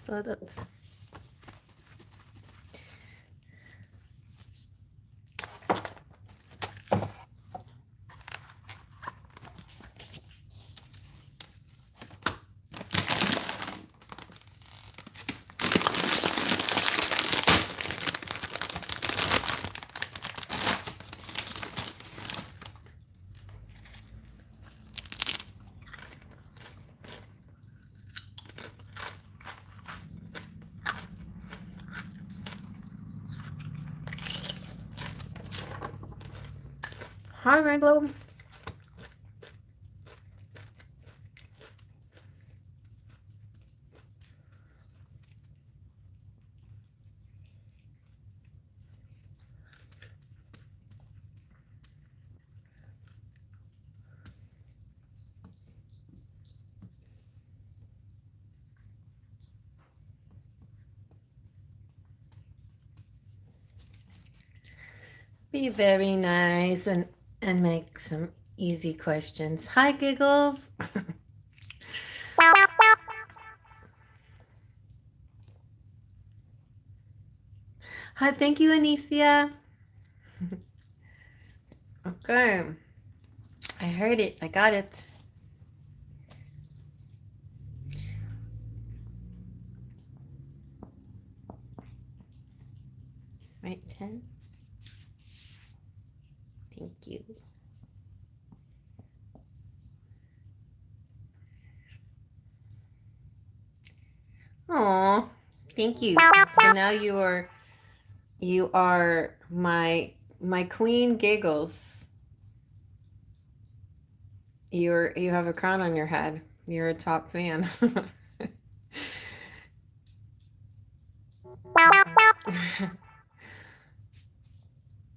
So that's... Hi, Rainbow. Be very nice and make some easy questions. Hi, Giggles. Hi, thank you, Anicia. Okay. I heard it. I got it. Right, 10. Thank you. Oh, thank you. So now you are my queen, Giggles. You have a crown on your head. You're a top fan.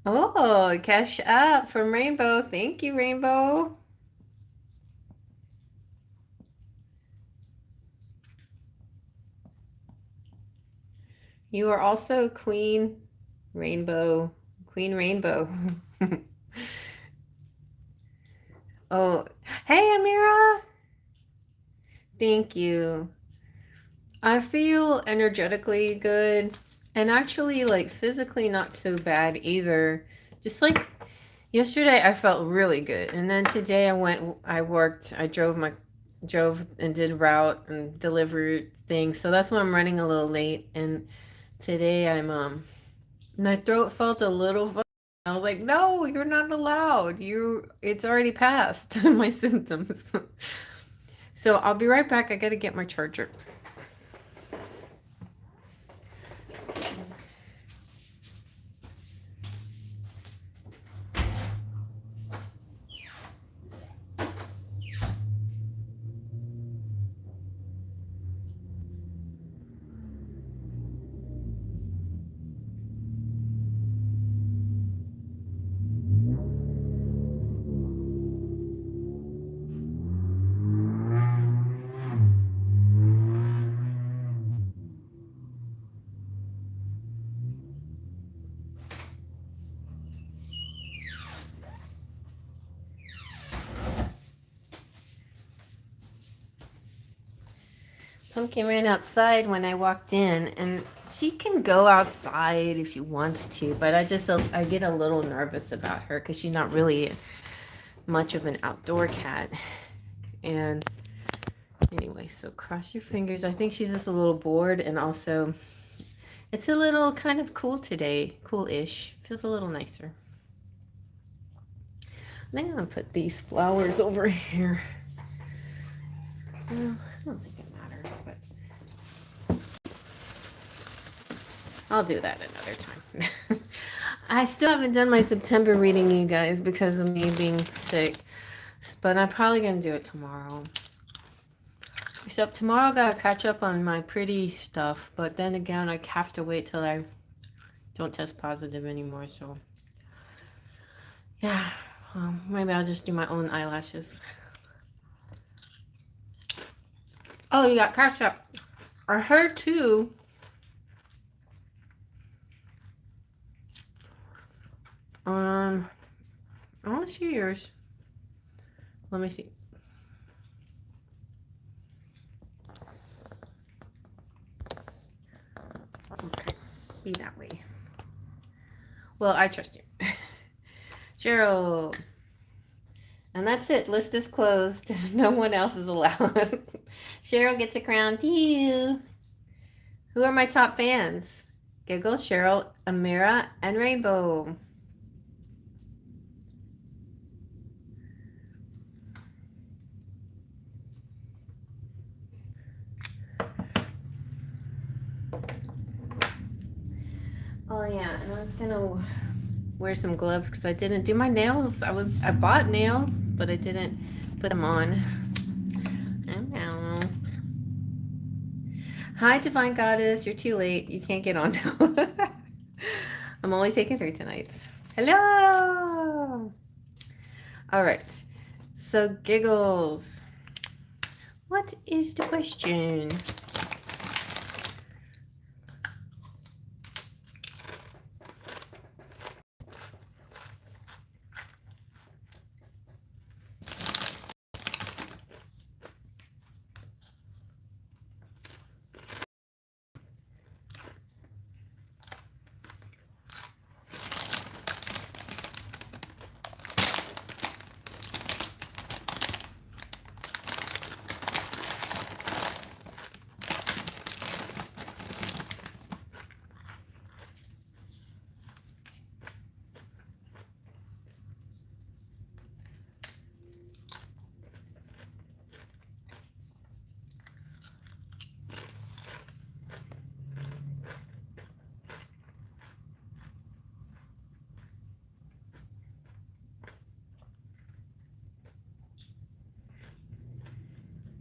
Oh, Cashapp from Rainbow. Thank you, Rainbow. You are also Queen Rainbow. Queen Rainbow. Oh, hey, Amira. Thank you. I feel energetically good and actually like physically not so bad either. Just like yesterday I felt really good. And then today I worked, I drove and did route and delivery things. So that's why I'm running a little late. And today my throat felt a little, I was like, no, you're not allowed. It's already passed my symptoms. So I'll be right back. I gotta get my charger. Pumpkin ran outside when I walked in, and she can go outside if she wants to, but I get a little nervous about her because she's not really much of an outdoor cat. And anyway, so cross your fingers. I think she's just a little bored, and also it's a little kind of cool today, cool-ish. Feels a little nicer. I think I'm gonna put these flowers over here. Well, I don't think it matters, but I'll do that another time. I still haven't done my September reading, you guys, because of me being sick. But I'm probably going to do it tomorrow. So tomorrow I got to catch up on my pretty stuff. But then again, I have to wait till I don't test positive anymore. So, yeah. Maybe I'll just do my own eyelashes. Oh, you got Cashapp. I heard too. I want to see yours. Let me see. Be that way. Well, I trust you. Cheryl. And that's it. List is closed. No one else is allowed. Cheryl gets a crown. To you. Who are my top fans? Giggle, Cheryl, Amira, and Rainbow. Oh yeah, and I was gonna wear some gloves because I didn't do my nails. I bought nails, but I didn't put them on. Oh no. Hi, Divine Goddess. You're too late. You can't get on now. I'm only taking 3 tonight. Hello. All right. So Giggles. What is the question?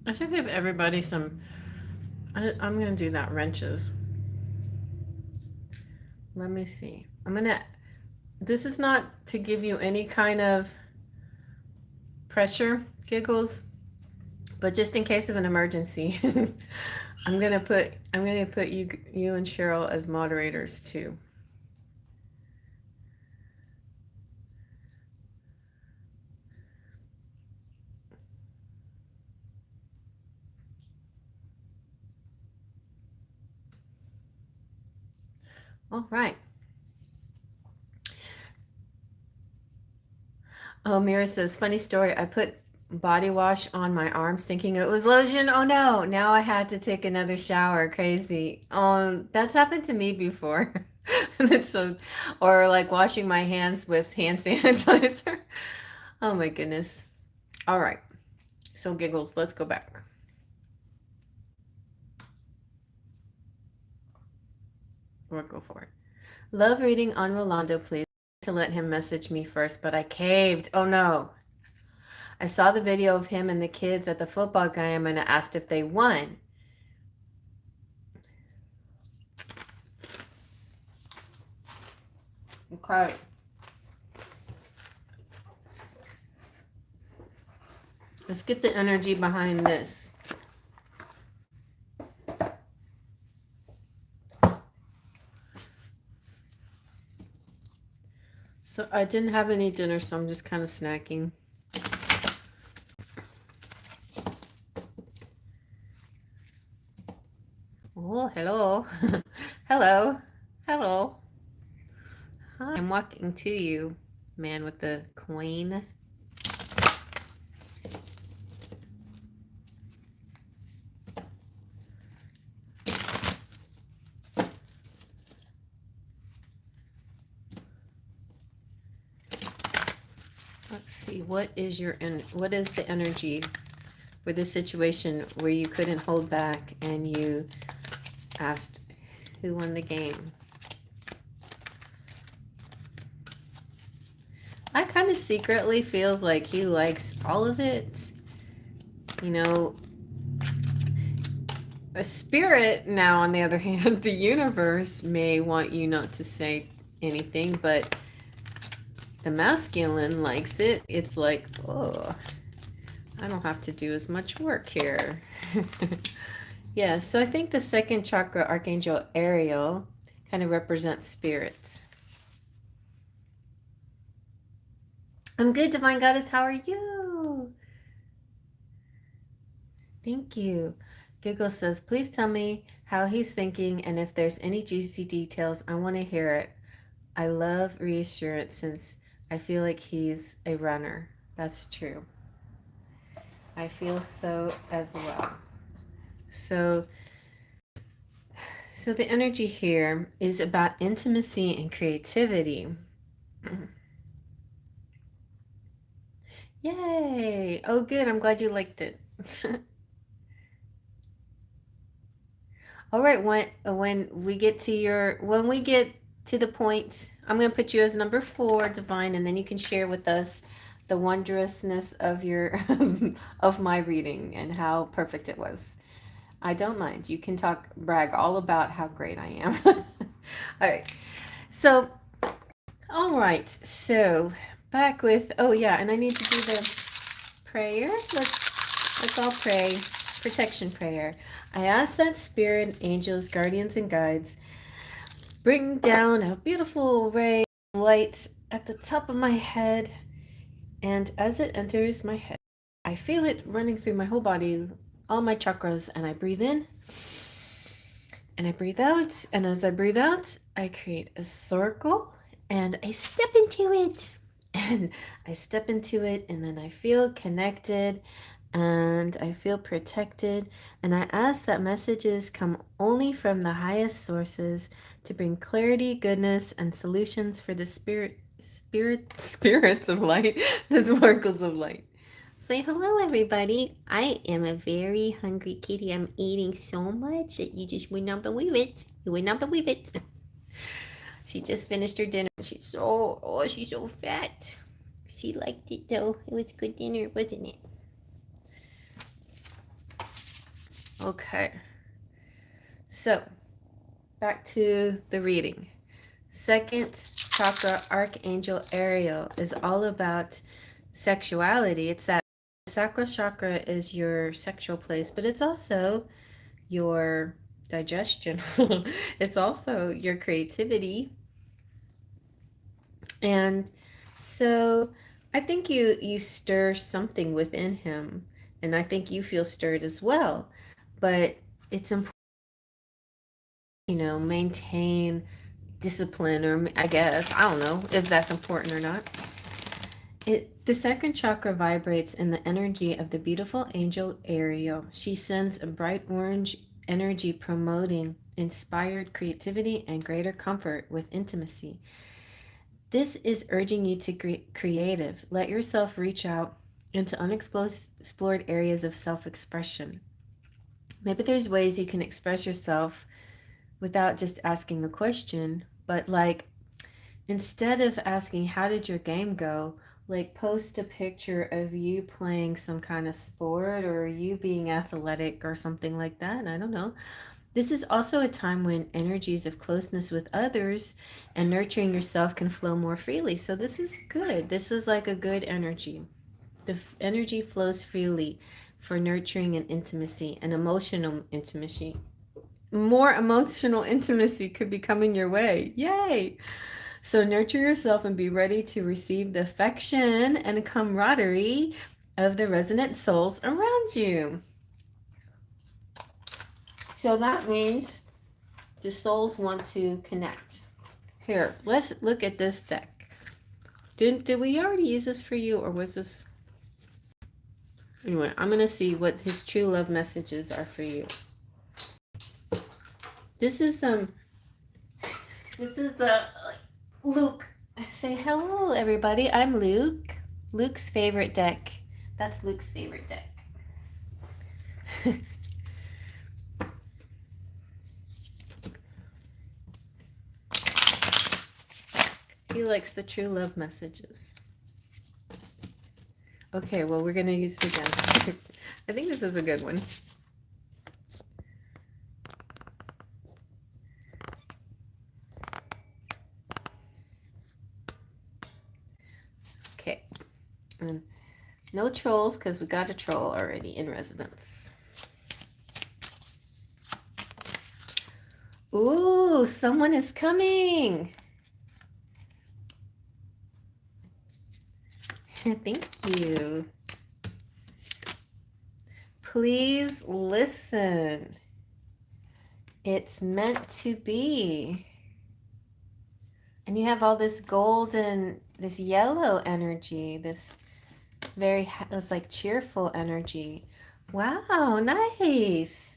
I should give everybody some. I'm gonna do that wrenches. Let me see. This is not to give you any kind of pressure, Giggles, but just in case of an emergency, I'm gonna put you and Cheryl as moderators too. All right. Oh, Mira says, funny story. I put body wash on my arms thinking it was lotion. Oh no, now I had to take another shower. Crazy. That's happened to me before. That's so, or like washing my hands with hand sanitizer. Oh my goodness. All right. So Giggles, let's go back. We'll go for it. Love reading on Rolando, please. To let him message me first, but I caved. Oh no. I saw the video of him and the kids at the football game and I asked if they won. Okay. Let's get the energy behind this. So I didn't have any dinner, so I'm just kind of snacking. Oh, hello. Hello. Hello. Hi. I'm walking to you, man with the coin. Let's see, what is the energy for this situation where you couldn't hold back and you asked who won the game? I kind of secretly feels like he likes all of it. You know, a spirit now, on the other hand, the universe may want you not to say anything, but the masculine likes it. It's like, oh, I don't have to do as much work here. Yeah, so I think the second chakra, Archangel Ariel, kind of represents spirits. I'm good, Divine Goddess. How are you? Thank you. Giggle says, please tell me how he's thinking and if there's any juicy details. I want to hear it. I love reassurance since I feel like he's a runner. That's true. I feel so as well. So the energy here is about intimacy and creativity. Yay! Oh, good. I'm glad you liked it. All right, when we get to the point, I'm going to put you as number 4, Divine, and then you can share with us the wondrousness of your of my reading and how perfect it was. I don't mind. You can brag all about how great I am. All right. So, all right. So, back with, oh yeah, and I need to do the prayer. Let's all pray. Protection prayer. I ask that spirit, angels, guardians, and guides bring down a beautiful ray of light at the top of my head, and as it enters my head, I feel it running through my whole body, all my chakras, and I breathe in and I breathe out, and as I breathe out, I create a circle and I step into it. And I step into it, and then I feel connected and I feel protected. And I ask that messages come only from the highest sources to bring clarity, goodness, and solutions for the spirits of light, the sparkles of light. Say hello, everybody. I am a very hungry kitty. I'm eating so much that you just would not believe it. You would not believe it. She just finished her dinner. She's so fat. She liked it though. It was good dinner, wasn't it? Okay. So, back to the reading. Second chakra, Archangel Ariel, is all about sexuality. It's that sacral chakra is your sexual place, but it's also your digestion. It's also your creativity. And so I think you stir something within him, and I think you feel stirred as well. But it's important, maintain discipline, or I guess, I don't know if that's important or not. The second chakra vibrates in the energy of the beautiful angel Ariel. She sends a bright orange energy promoting inspired creativity and greater comfort with intimacy. This is urging you to get creative. Let yourself reach out into unexplored areas of self-expression. Maybe there's ways you can express yourself without just asking a question, but like instead of asking, how did your game go? Like post a picture of you playing some kind of sport or you being athletic or something like that. I don't know. This is also a time when energies of closeness with others and nurturing yourself can flow more freely. So this is good. This is like a good energy. The energy flows freely for nurturing and intimacy and emotional intimacy. More emotional intimacy could be coming your way. Yay! So nurture yourself and be ready to receive the affection and camaraderie of the resonant souls around you. So that means the souls want to connect. Here, let's look at this deck. Did we already use this for you, or was this? Anyway, I'm going to see what his true love messages are for you. This is the Luke. Say hello, everybody. I'm Luke. Luke's favorite deck. That's Luke's favorite deck. He likes the true love messages. Okay, well, we're going to use it again. I think this is a good one. Okay. And no trolls, because we got a troll already in residence. Ooh, someone is coming. Thank you. Please listen. It's meant to be. And you have all this golden, this yellow energy, this it's like cheerful energy. Wow, nice.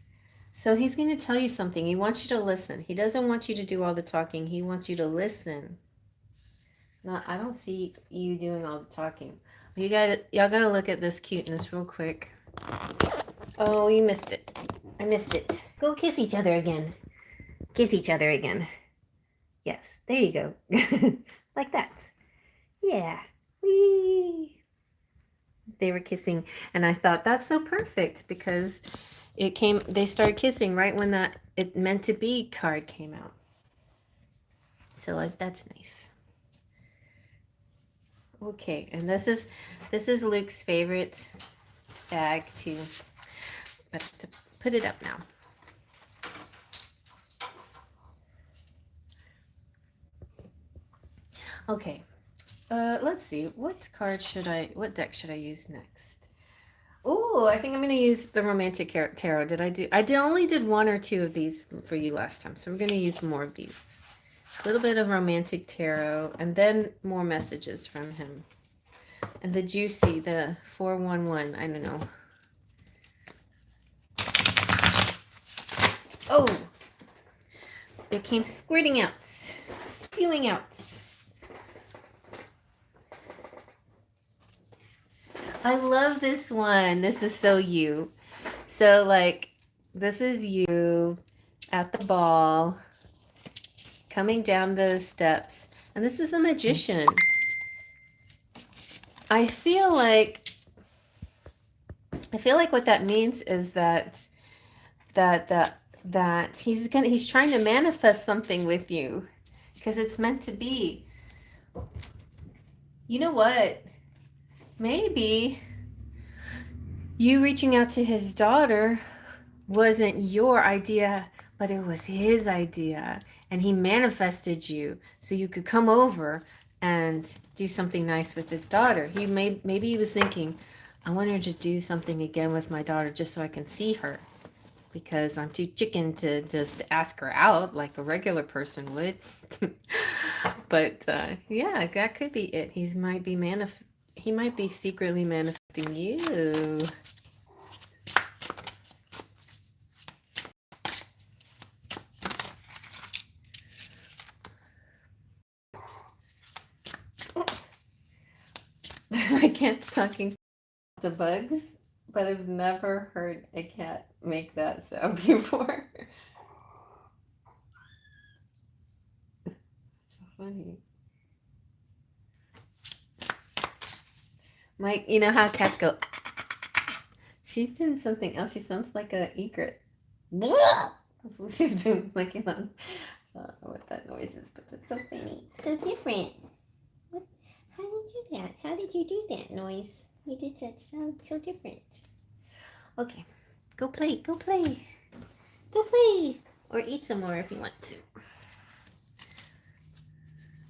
So he's going to tell you something. He wants you to listen. He doesn't want you to do all the talking. He wants you to listen. No, I don't see you doing all the talking. Y'all gotta look at this cuteness real quick. Oh, you missed it. I missed it. Go kiss each other again. Kiss each other again. Yes, there you go. Like that. Yeah. Whee. They were kissing, and I thought that's so perfect because they started kissing right when that it meant to be card came out. So that's nice. Okay, and this is Luke's favorite bag to put it up now. Okay, let's see. What deck should I use next? Oh, I think I'm going to use the Romantic Tarot. I only did one or two of these for you last time, so we're going to use more of these. A little bit of Romantic Tarot, and then more messages from him. And the Juicy, the 411, I don't know. Oh! It came squirting out, spewing out. I love this one. This is so you. So, like, this is you at the ball, coming down the steps. And this is the Magician. I feel like what that means is that he's trying to manifest something with you because it's meant to be. You know what? Maybe you reaching out to his daughter wasn't your idea, but it was his idea, and he manifested you so you could come over and do something nice with his daughter. Maybe he was thinking, I want her to do something again with my daughter just so I can see her, because I'm too chicken to just ask her out like a regular person would. But yeah, that could be it. He might be secretly manifesting you. I can't talking the bugs, but I've never heard a cat make that sound before. So funny. Mike, you know how cats go? She's doing something else. She sounds like an egret. That's what she's doing. Like, you know, I don't know what that noise is, but that's so funny. So different. What? How did you do that? How did you do that noise? You did that sound so different. Okay, go play. Go play. Go play. Or eat some more if you want to.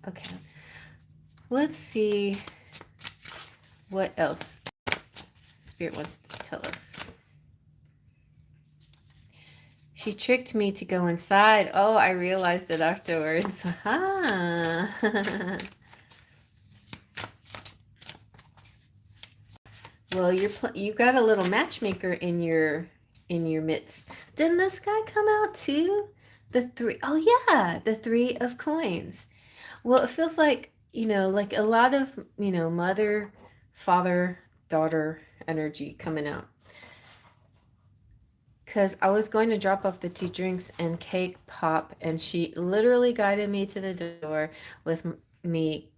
Okay. Let's see what else Spirit wants to tell us. She tricked me to go inside. Oh, I realized it afterwards. Aha. Well, you got a little matchmaker in your midst. Didn't this guy come out too? The 3. Oh yeah, the 3 of coins. Well, it feels like, like a lot of, mother, father, daughter energy coming out. Because I was going to drop off the 2 drinks and cake pop, and she literally guided me to the door with me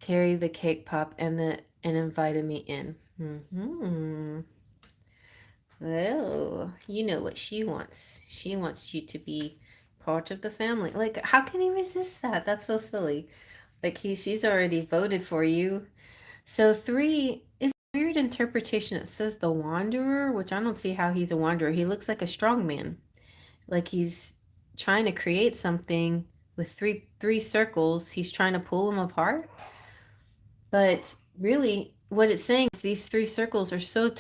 carry the cake pop and invited me in. Well, you know what she wants. She wants you to be part of the family. Like, how can he resist that? That's so silly. Like, she's already voted for you. So 3 is a weird interpretation. It says the wanderer, which I don't see how he's a wanderer. He looks like a strong man. Like he's trying to create something with three circles. He's trying to pull them apart. But really, what it's saying is these three circles are so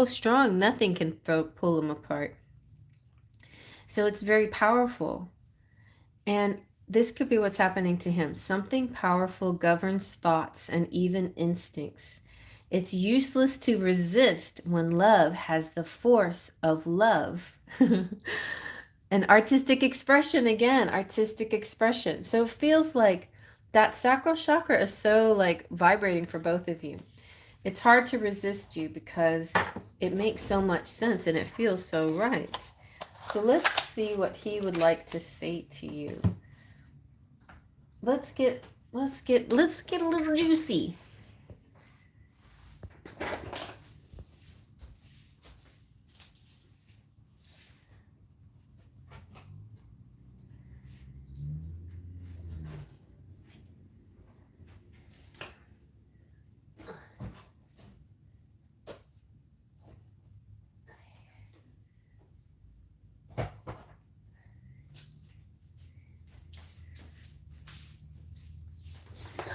strong, nothing can pull them apart. So it's very powerful. And this could be what's happening to him. Something powerful governs thoughts and even instincts. It's useless to resist when love has the force of love. An artistic expression again, artistic expression. So it feels like that sacral chakra is so like vibrating for both of you. It's hard to resist you because it makes so much sense and it feels so right. So let's see what he would like to say to you. Let's get a little juicy.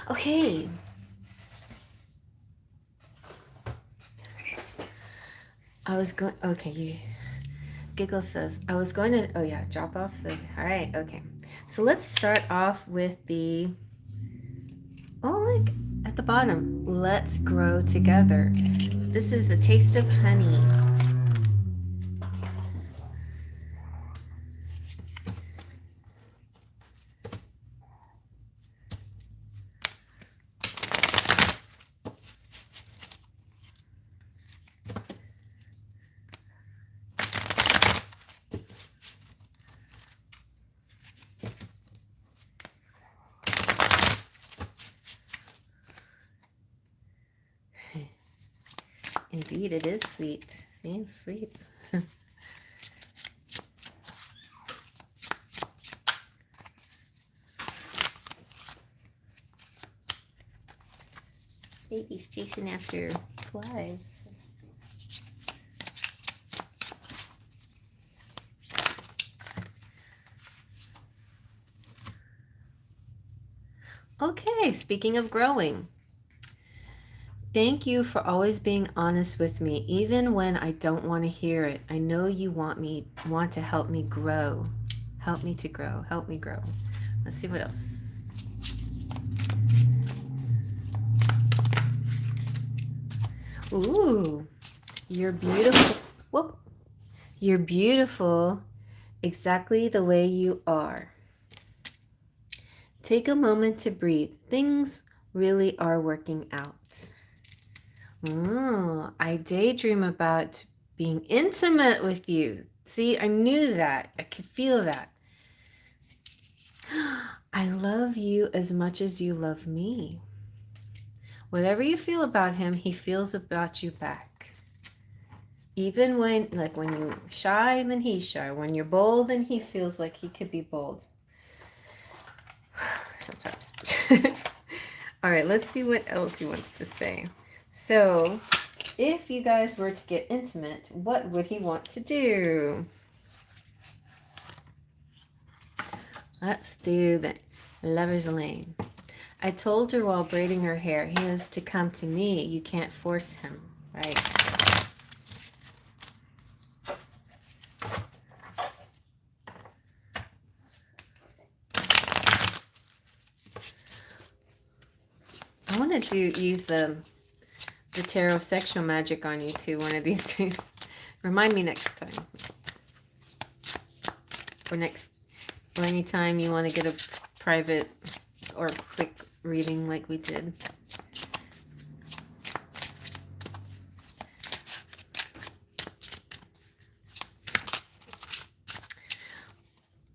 Okay. Giggle says, I was going to, oh yeah, drop off the, all right, okay. So let's start off with the, like at the bottom, let's grow together. This is the taste of honey. Indeed, it is sweet. It's sweet. Baby's chasing after flies. Okay, speaking of growing. Thank you for always being honest with me, even when I don't want to hear it. I know you want to help me grow. Help me to grow. Help me grow. Let's see what else. Ooh, you're beautiful. Whoop. You're beautiful exactly the way you are. Take a moment to breathe. Things really are working out. Oh, I daydream about being intimate with you. See, I knew that. I could feel that. I love you as much as you love me. Whatever you feel about him, he feels about you back. Even when you're shy, then he's shy. When you're bold, then he feels like he could be bold. Sometimes. All right, let's see what else he wants to say. So, if you guys were to get intimate, what would he want to do? Let's do the Lover's Lane. I told her while braiding her hair, he is to come to me. You can't force him, right? I want to use the tarot sexual magic on you too one of these days. Remind me next time. Or anytime you want to get a private or quick reading like we did.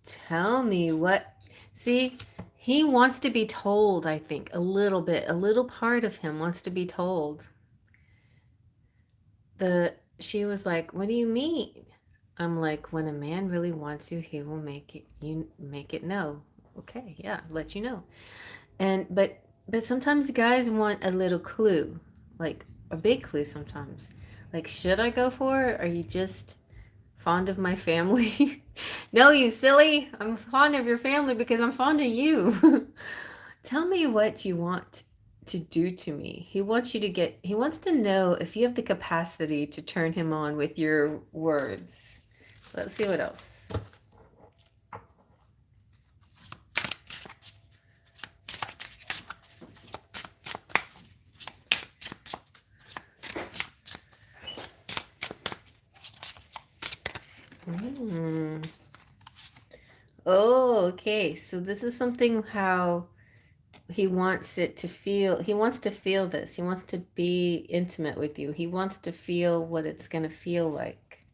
Tell me what. See, he wants to be told, I think, a little bit. A little part of him wants to be told. She was like, what do you mean? I'm like, when a man really wants you, he will make it know. Okay, yeah, let you know. And but sometimes guys want a little clue, like a big clue sometimes. Like, should I go for it? Are you just fond of my family? No, you silly. I'm fond of your family because I'm fond of you. Tell me what you want. to do to me. He wants he wants to know if you have the capacity to turn him on with your words. Let's see what else. Oh, okay. So this is something how he wants it to feel. He wants to feel this. He wants to be intimate with you. He wants to feel what it's going to feel like.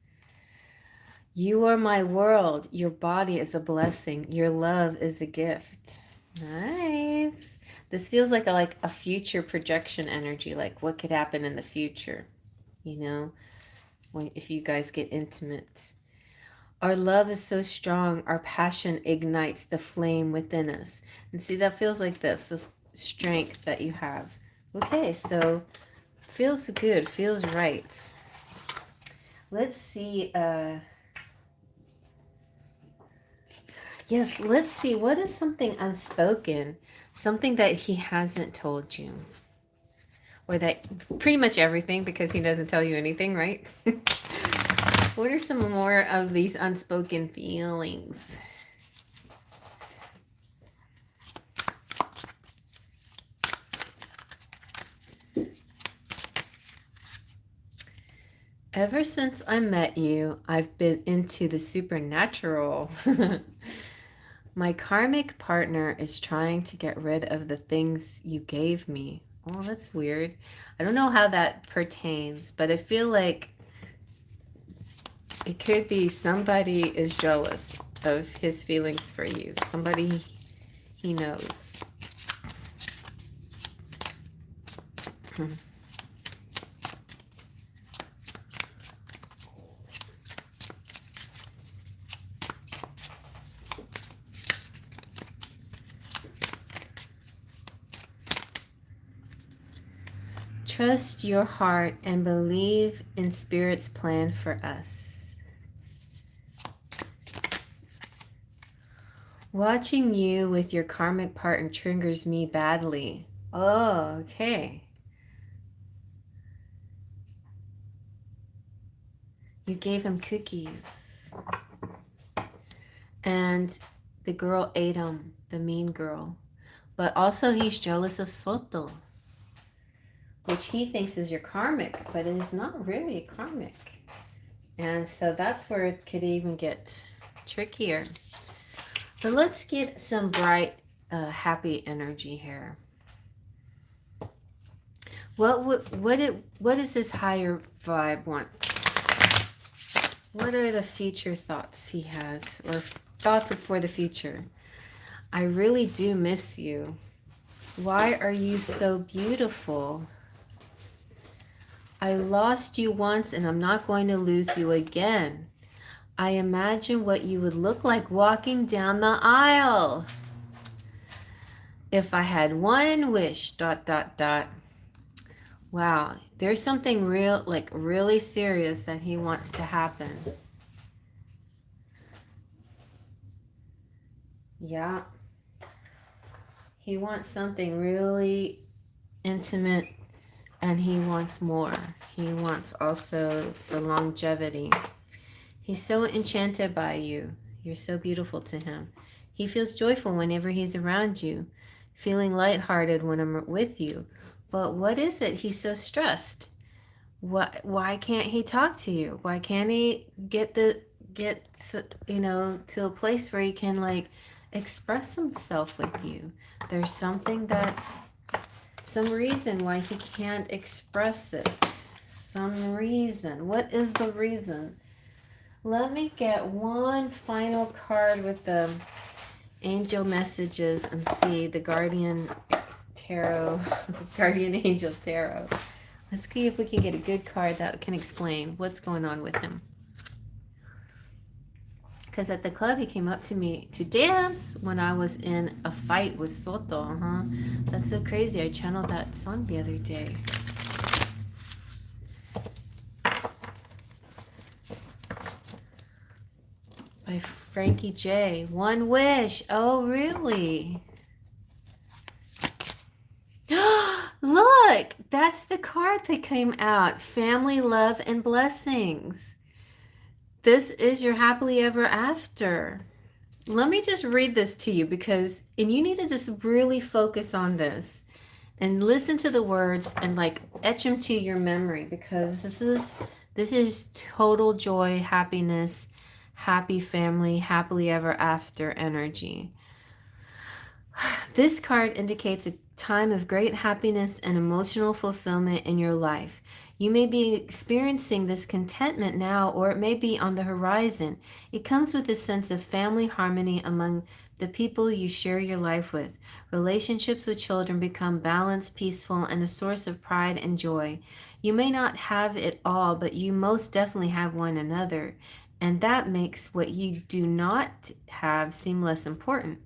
You are my world. Your body is a blessing. Your love is a gift. Nice. This feels like a future projection energy, like what could happen in the future, you know, if you guys get intimate. Our love is so strong, our passion ignites the flame within us. And see, that feels like this strength that you have. Okay, so feels good, feels right. Let's see. Yes, let's see. What is something unspoken? Something that he hasn't told you. Or that pretty much everything, because he doesn't tell you anything, right? What are some more of these unspoken feelings? Ever since I met you, I've been into the supernatural. My karmic partner is trying to get rid of the things you gave me. Oh, that's weird. I don't know how that pertains, but I feel like it could be somebody is jealous of his feelings for you. Somebody he knows. Trust your heart and believe in Spirit's plan for us. Watching you with your karmic partner triggers me badly. Oh, okay. You gave him cookies. And the girl ate them, the mean girl. But also he's jealous of Soto, which he thinks is your karmic, but it is not really karmic. And so that's where it could even get trickier. But let's get some bright, happy energy here. What does this higher vibe want? What are the future thoughts he has, or thoughts for the future? I really do miss you. Why are you so beautiful? I lost you once and I'm not going to lose you again. I imagine what you would look like walking down the aisle. If I had one wish, ... Wow, there's something real, like really serious that he wants to happen. Yeah. He wants something really intimate, and he wants more. He wants also the longevity. He's so enchanted by you. You're so beautiful to him. He feels joyful whenever he's around you, feeling lighthearted when I'm with you. But what is it? He's so stressed. Why can't he talk to you? Why can't he get to a place where he can like express himself with you? There's something that's some reason why he can't express it. Some reason. What is the reason? Let me get one final card with the angel messages and see the Guardian Tarot, Guardian Angel Tarot. Let's see if we can get a good card that can explain what's going on with him. Because at the club, he came up to me to dance when I was in a fight with Soto. That's so crazy. I channeled that song the other day. By Frankie J. One Wish. Oh, really? That's the card that came out. Family, love, and blessings. This is your happily ever after. Let me just read this to you and you need to just really focus on this and listen to the words and like etch them to your memory, because this is total joy, happiness, happy family, happily ever after energy. This card indicates a time of great happiness and emotional fulfillment in your life. You may be experiencing this contentment now, or it may be on the horizon. It comes with a sense of family harmony among the people you share your life with. Relationships with children become balanced, peaceful, and a source of pride and joy. You may not have it all, but you most definitely have one another, and that makes what you do not have seem less important.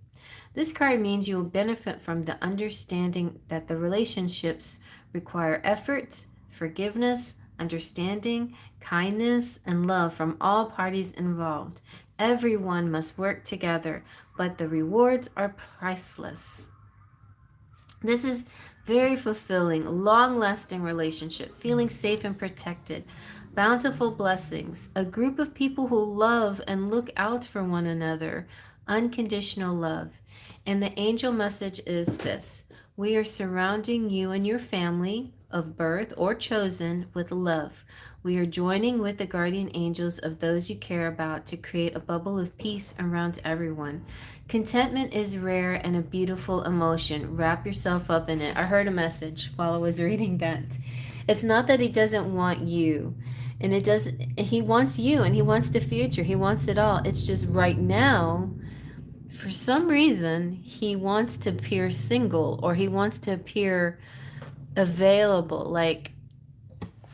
This card means you will benefit from the understanding that the relationships require effort, forgiveness, understanding, kindness, and love from all parties involved. Everyone must work together, but the rewards are priceless. This is very fulfilling, long-lasting relationship, feeling safe and protected, bountiful blessings, a group of people who love and look out for one another, unconditional love. And the angel message is this: we are surrounding you and your family of birth or chosen with love. We are joining with the guardian angels of those you care about to create a bubble of peace around everyone. Contentment is rare and a beautiful emotion. Wrap yourself up in it. I heard a message while I was reading that. It's not that he doesn't want you, and it doesn't, he wants you and he wants the future. He wants it all. It's just right now, for some reason, he wants to appear single, or he wants to appear available. Like,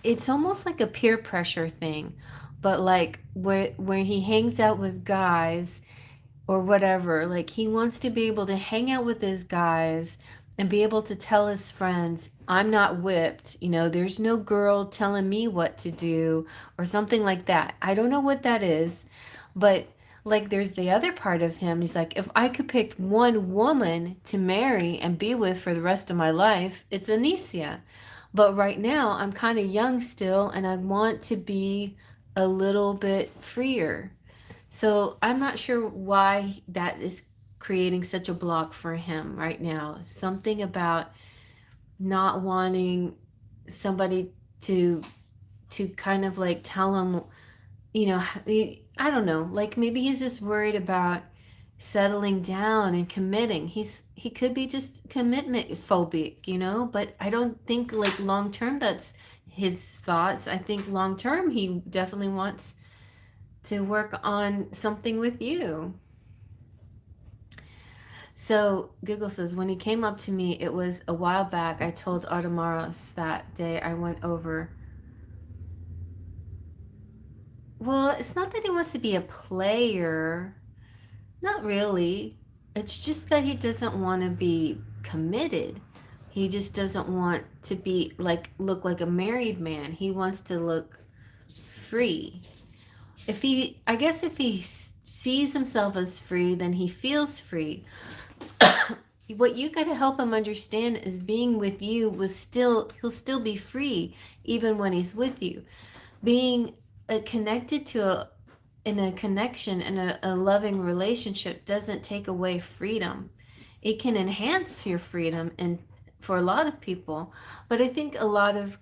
it's almost like a peer pressure thing, but like where he hangs out with guys or whatever, like he wants to be able to hang out with his guys and be able to tell his friends, I'm not whipped, there's no girl telling me what to do, or something like that. I don't know what that is, but like there's the other part of him. He's like, if I could pick one woman to marry and be with for the rest of my life, it's Anicia. But right now, I'm kind of young still, and I want to be a little bit freer. So I'm not sure why that is creating such a block for him right now. Something about not wanting somebody to kind of like tell him, I don't know, like maybe he's just worried about settling down and committing. He could be just commitment phobic, but I don't think like long term that's his thoughts. I think long term he definitely wants to work on something with you. So Google says, when he came up to me, it was a while back. I told Artemaros that day I went over. Well, it's not that he wants to be a player. Not really. It's just that he doesn't want to be committed. He just doesn't want to be look like a married man. He wants to look free. I guess if he sees himself as free, then he feels free. What you got to help him understand is being with you he'll still be free even when he's with you. Being connected to in a connection and a loving relationship doesn't take away freedom. It can enhance your freedom, and for a lot of people. But I think a lot of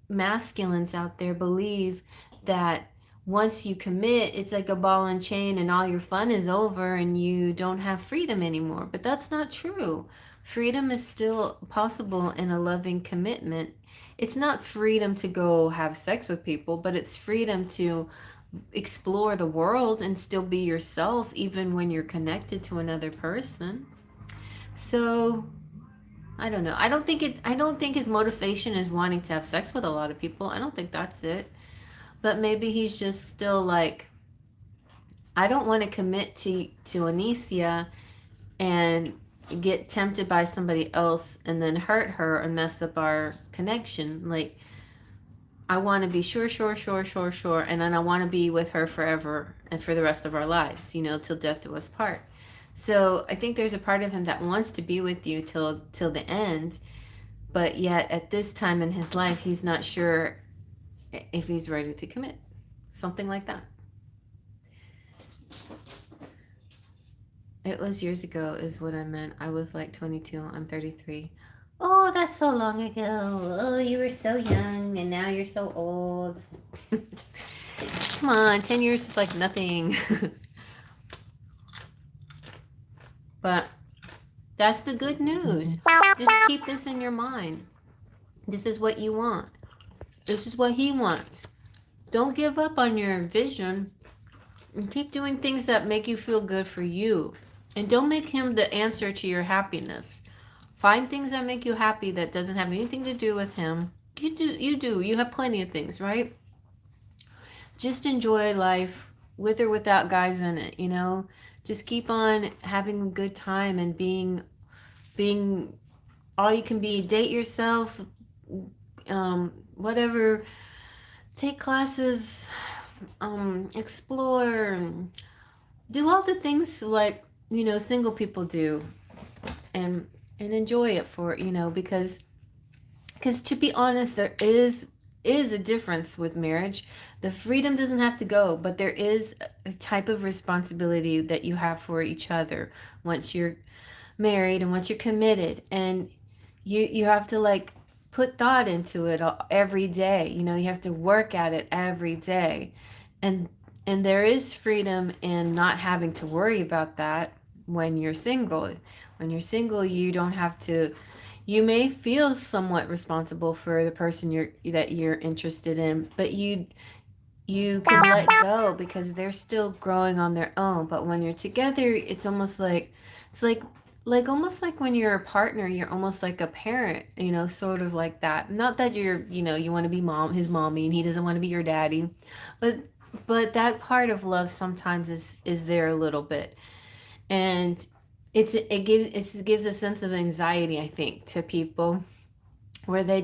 masculines out there believe that once you commit, it's like a ball and chain and all your fun is over and you don't have freedom anymore. But that's not true. Freedom is still possible in a loving commitment. It's not freedom to go have sex with people, but it's freedom to explore the world and still be yourself even when you're connected to another person. So I don't know. I don't think his motivation is wanting to have sex with a lot of people. I don't think that's it. But maybe he's just still like, I don't want to commit to Anicia and get tempted by somebody else and then hurt her and mess up our connection. Like, I want to be sure, and then I want to be with her forever and for the rest of our lives, till death do us part. So I think there's a part of him that wants to be with you till the end, but yet at this time in his life, he's not sure if he's ready to commit. Something like that. It was years ago is what I meant. I was like 22. I'm 33. Oh, that's so long ago. Oh, you were so young and now you're so old. Come on, 10 years is like nothing. But that's the good news. Just keep this in your mind. This is what you want. This is what he wants. Don't give up on your vision and keep doing things that make you feel good for you. And don't make him the answer to your happiness. Find things that make you happy that doesn't have anything to do with him. You have plenty of things, right? Just enjoy life with or without guys in it, you know? Just keep on having a good time and being all you can be. Date yourself, whatever. Take classes, explore, do all the things like, you know, single people do, and enjoy it for, you know, because to be honest, there is a difference with marriage. The freedom doesn't have to go, but there is a type of responsibility that you have for each other once you're married and once you're committed, and you have to like put thought into it every day. You know, you have to work at it every day, and there is freedom in not having to worry about that when you're single. When you're single, you don't have to. You may feel somewhat responsible for the person that you're interested in, but you can let go because they're still growing on their own. But when you're together, it's almost like almost like when you're a partner, you're almost like a parent, you know, sort of like that. Not that you're, you know, you want to be his mommy and he doesn't want to be your daddy, but that part of love sometimes is there a little bit. And it gives a sense of anxiety, I think, to people, where they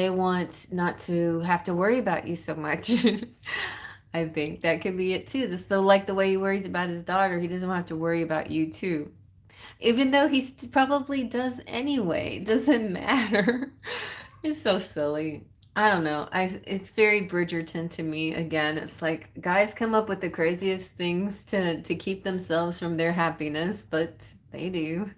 want not to have to worry about you so much. I think that could be it too. Just like the way he worries about his daughter, he doesn't have to worry about you too. Even though he probably does anyway. It doesn't matter. It's so silly. I don't know. It's very Bridgerton to me. Again, it's like guys come up with the craziest things to keep themselves from their happiness, but they do.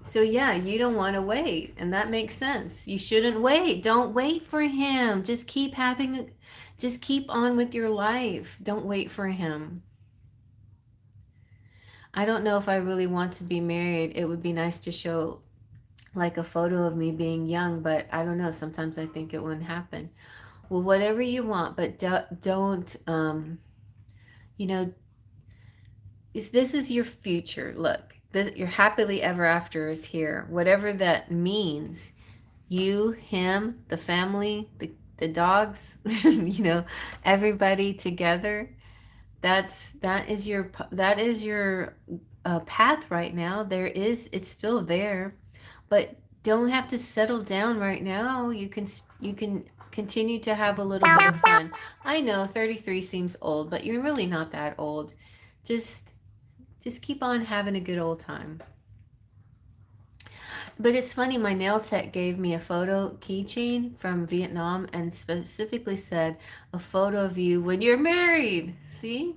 So yeah, you don't want to wait, and that makes sense. You shouldn't wait. Don't wait for him. Just keep on with your life. Don't wait for him. I don't know if I really want to be married. It would be nice to show like a photo of me being young, but I don't know. Sometimes I think it wouldn't happen. Well, whatever you want, but don't, you know, this is your future. Look, your happily ever after is here. Whatever that means, you, him, the family, the dogs, you know, everybody together. That is your path right now. It's still there, but don't have to settle down right now. You can continue to have a little bit of fun. I know 33 seems old, but you're really not that old. Just keep on having a good old time. But it's funny, my nail tech gave me a photo keychain from Vietnam and specifically said a photo of you when you're married. See?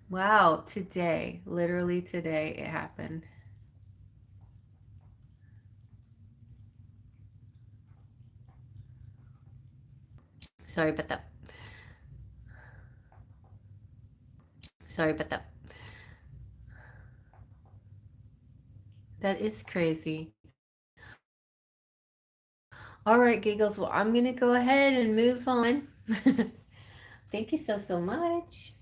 Wow, today, literally today, it happened. Sorry about that. Sorry about that. That is crazy. All right, giggles. Well, I'm going to go ahead and move on. Thank you so much.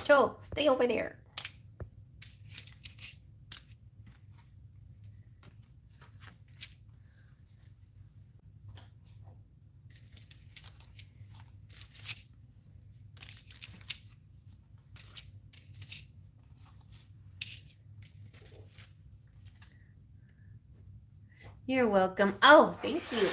Joe, stay over there. You're welcome. Oh, thank you.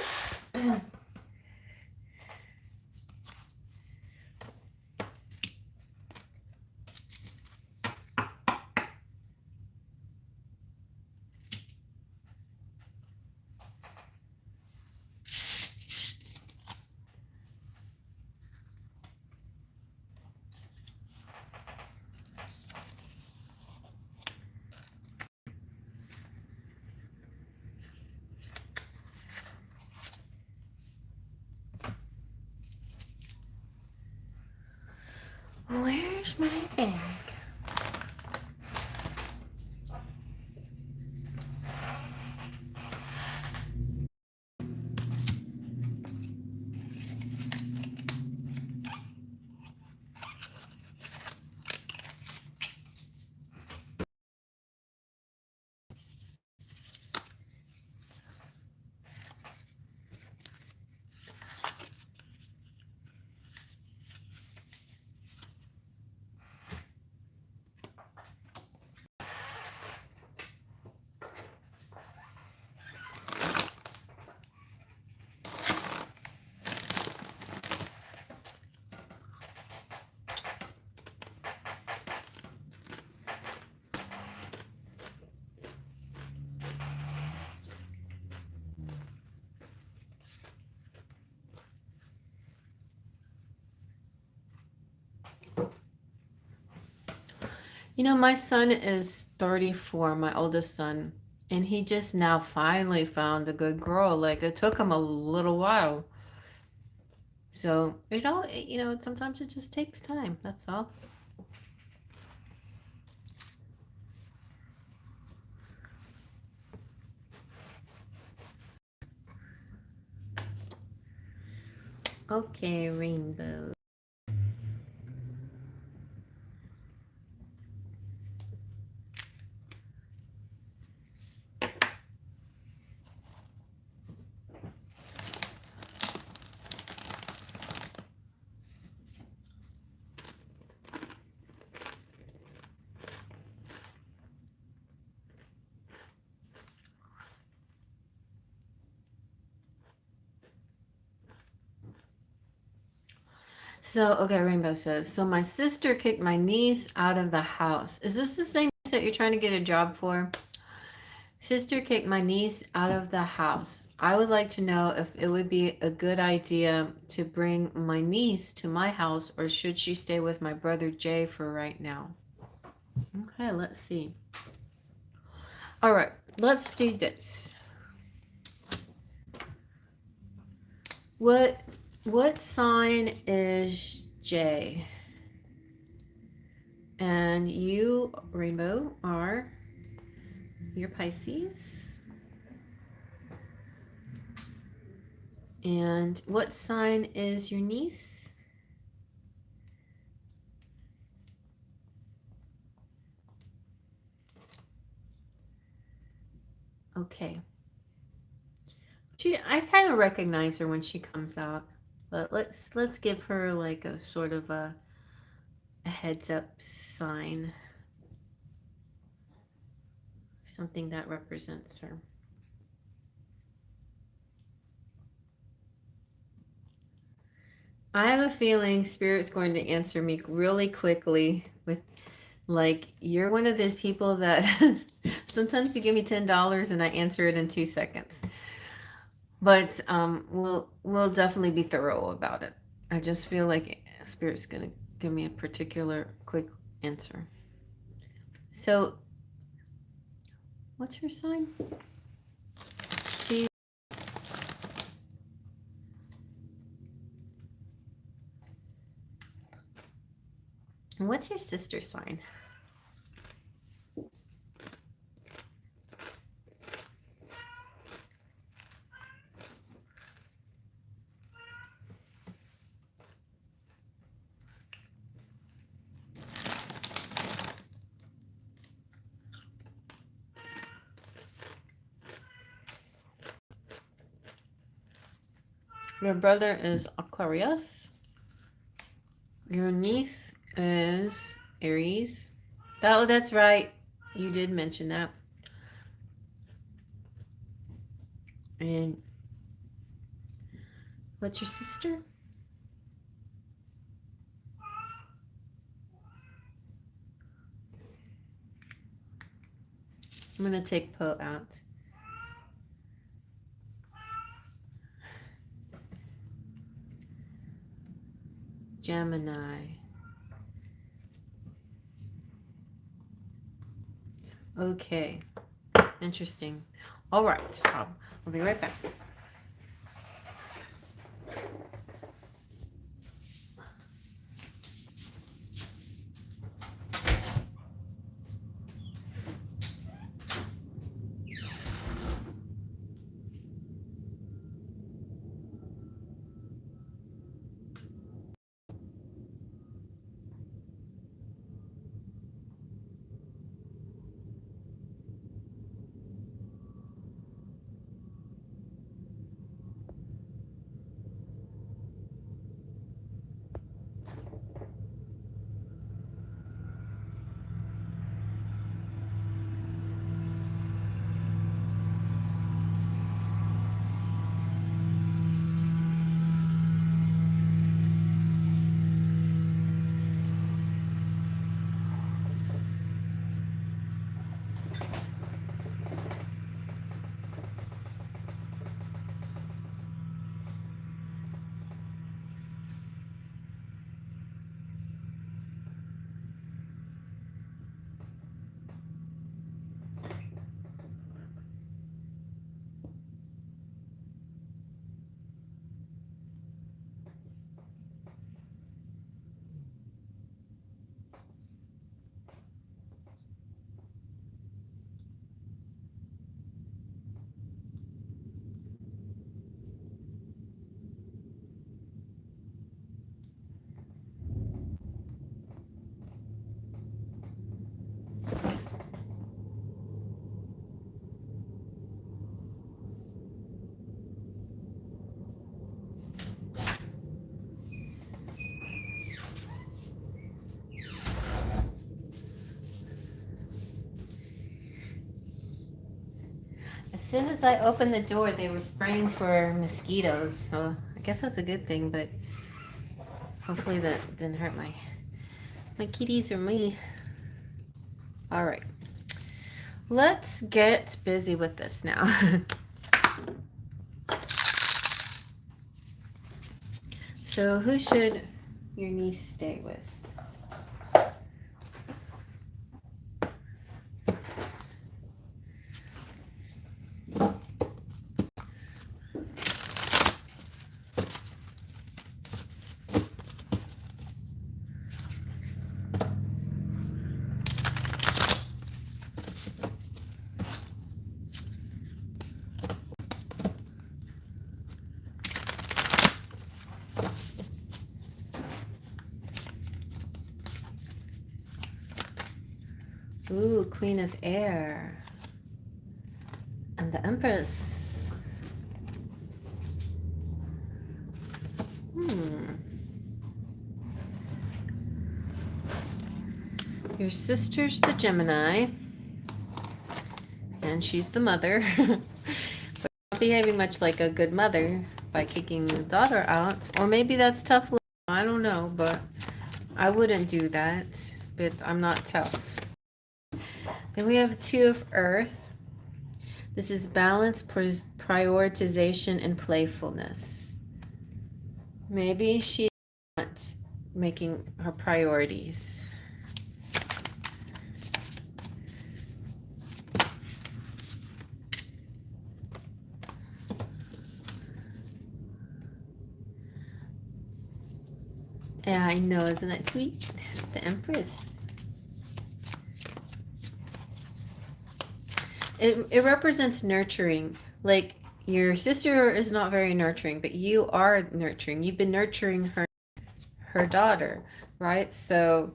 Where's my bag? You know, my son is 34, my oldest son, and he just now finally found a good girl. Like it took him a little while. So, sometimes it just takes time. That's all. Okay, rainbow. So, okay, Rainbow says, so my sister kicked my niece out of the house. Is this the same niece that you're trying to get a job for? Sister kicked my niece out of the house. I would like to know if it would be a good idea to bring my niece to my house, or should she stay with my brother Jay for right now? Okay, let's see. All right, let's do this. What sign is Jay? And you, Rainbow, you're Pisces. And what sign is your niece? Okay. I kind of recognize her when she comes out, but let's give her like a sort of a heads up sign, something that represents her. I have a feeling Spirit's going to answer me really quickly with like, you're one of the people that sometimes you give me $10 and I answer it in 2 seconds. But we'll definitely be thorough about it. I just feel like Spirit's gonna give me a particular quick answer. So, what's her sign? What's your sister's sign? Your brother is Aquarius. Your niece is Aries. Oh, that's right. You did mention that. And what's your sister? I'm going to take Poe out. Gemini. Okay. Interesting. All right. I'll be right back. As soon as I opened the door, they were spraying for mosquitoes. So I guess that's a good thing, but hopefully that didn't hurt my kitties or me. All right. Let's get busy with this now. So who should your niece stay with? Ooh, Queen of Air. And the Empress. Your sister's the Gemini. And she's the mother. But not behaving much like a good mother by kicking the daughter out. Or maybe that's tough love. I don't know, but I wouldn't do that. But I'm not tough. Then we have Two of Earth. This is balance, prioritization, and playfulness. Maybe she's not making her priorities. Yeah, I know, isn't that sweet? The Empress. It represents nurturing. Like, your sister is not very nurturing, but you are nurturing. You've been nurturing her daughter, right? So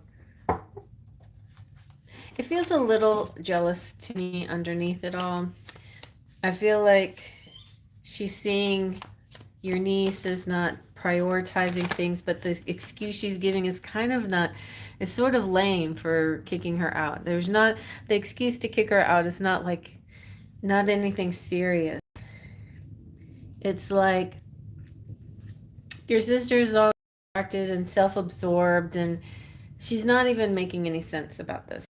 it feels a little jealous to me underneath it all. I feel like she's seeing your niece is not prioritizing things, but the excuse she's giving is kind of not, it's sort of lame for kicking her out. There's not, the excuse to kick her out is not like, not anything serious. It's like your sister's all distracted and self-absorbed, and she's not even making any sense about this.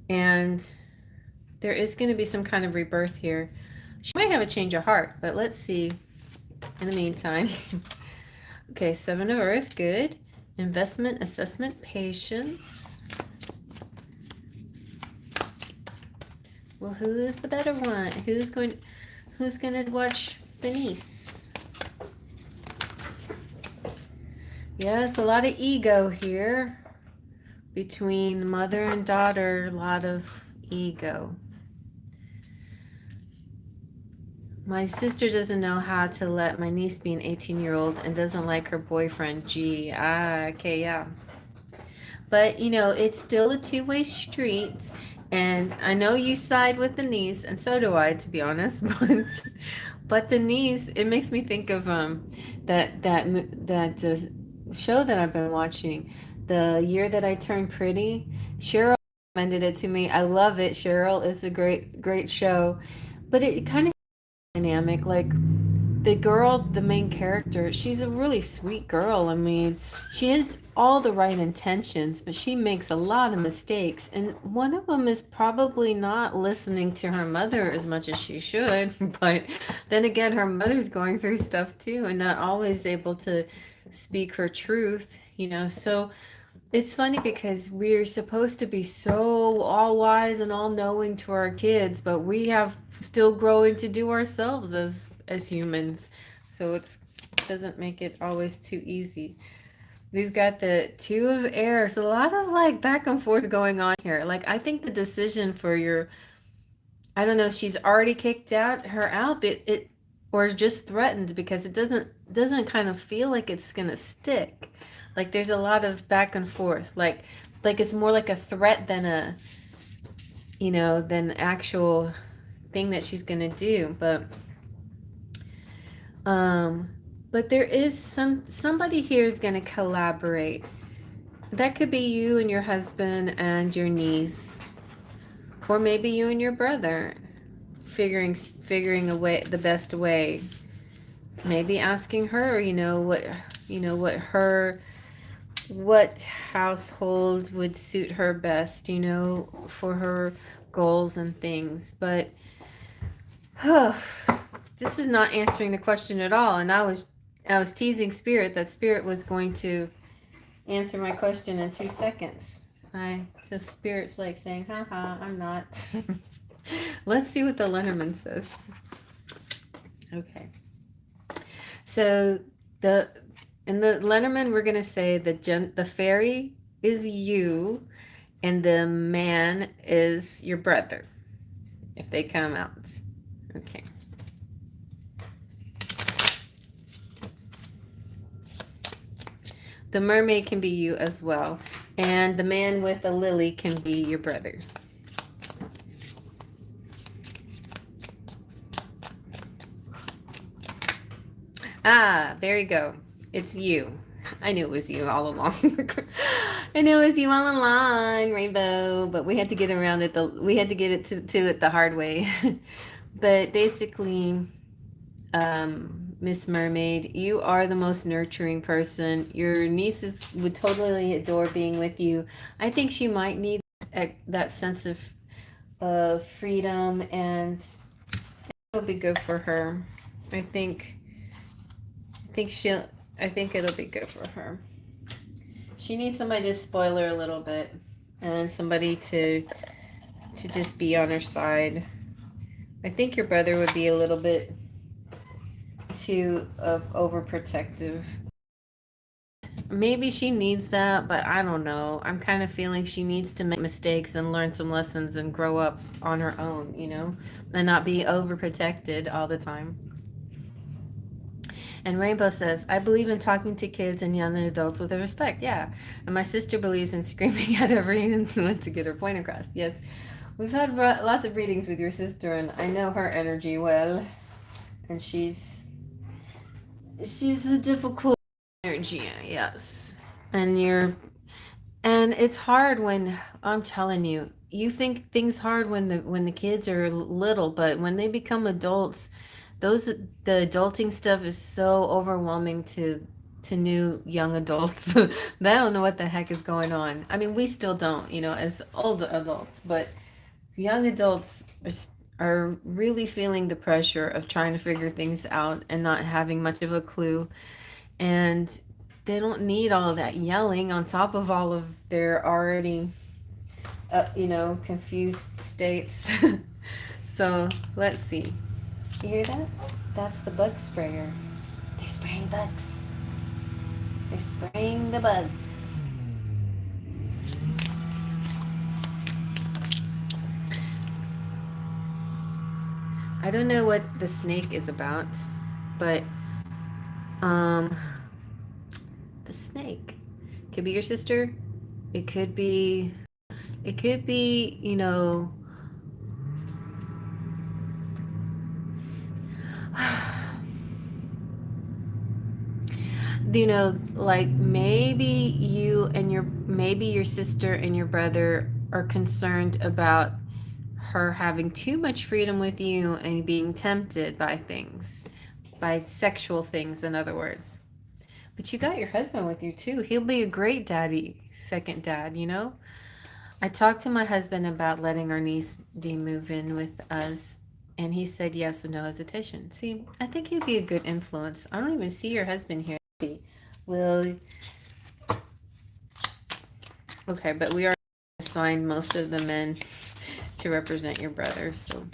And there is going to be some kind of rebirth here. She might have a change of heart, but let's see in the meantime. Okay, Seven of Earth, good. Investment, assessment, patience. Well, who's the better one? Who's going to watch the niece? Yes, a lot of ego here. Between mother and daughter, a lot of ego. My sister doesn't know how to let my niece be an 18-year-old and doesn't like her boyfriend. Gee, okay, yeah. But, you know, it's still a two-way street. And I know you side with the niece, and so do I, to be honest. But the niece, it makes me think of that show that I've been watching, The Year That I Turned Pretty. Cheryl recommended it to me. I love it. Cheryl is a great show, but it kind of dynamic. Like the girl, the main character, she's a really sweet girl. I mean, she has all the right intentions, but she makes a lot of mistakes. And one of them is probably not listening to her mother as much as she should. But then again, her mother's going through stuff too and not always able to speak her truth, you know. So it's funny because we're supposed to be so all wise and all knowing to our kids, but we have still growing to do ourselves as humans. So it doesn't make it always too easy. We've got the Two of Air. So a lot of like back and forth going on here. Like I think the decision for your, I don't know if she's already kicked her out, but it or just threatened, because it doesn't kind of feel like it's gonna stick. Like there's a lot of back and forth. Like it's more like a threat than a, you know, than actual thing that she's gonna do. But there is somebody here is gonna collaborate. That could be you and your husband and your niece, or maybe you and your brother, figuring a way, the best way. Maybe asking her, what household would suit her best, you know, for her goals and things. But this is not answering the question at all. And I was teasing Spirit that Spirit was going to answer my question in 2 seconds. So Spirit's like saying, haha, I'm not. Let's see what the Lenormand says. Okay. So in the Lenormand, we're going to say the fairy is you and the man is your brother, if they come out. Okay. The mermaid can be you as well. And the man with a lily can be your brother. Ah, there you go. It's you. I knew it was you all along. I knew it was you all along, Rainbow. But we had to get around it. We had to get it to it the hard way. But basically, Miss Mermaid, you are the most nurturing person. Your nieces would totally adore being with you. I think she might need that sense of freedom, and it'll be good for her. I think it'll be good for her. She needs somebody to spoil her a little bit, and somebody to just be on her side. I think your brother would be a little bit too overprotective. Maybe she needs that, but I don't know. I'm kind of feeling she needs to make mistakes and learn some lessons and grow up on her own, you know, and not be overprotected all the time. And Rainbow says, I believe in talking to kids and young adults with respect. Yeah. And my sister believes in screaming at everyone to get her point across. Yes. We've had lots of readings with your sister, and I know her energy well. And she's She's a difficult energy, yes. And you're and it's hard when I'm telling you, you think things hard when the kids are little, but when they become adults, those the adulting stuff is so overwhelming to new young adults. They don't know what the heck is going on. I mean, we still don't, as older adults, but young adults are really feeling the pressure of trying to figure things out and not having much of a clue. And they don't need all of that yelling on top of all of their already, confused states. So let's see. You hear that? That's the bug sprayer. They're spraying bugs. They're spraying the bugs. I don't know what the snake is about, but um, the snake could be your sister. It could be. It could be. Like maybe maybe your sister and your brother are concerned about her having too much freedom with you and being tempted by things, by sexual things, in other words. But you got your husband with you too. He'll be a great daddy, second dad. I talked to my husband about letting our niece D move in with us, and he said yes with no hesitation. See, I think he'd be a good influence. I don't even see your husband here. Will. Okay, but we are assigned most of the men to represent your brother, so.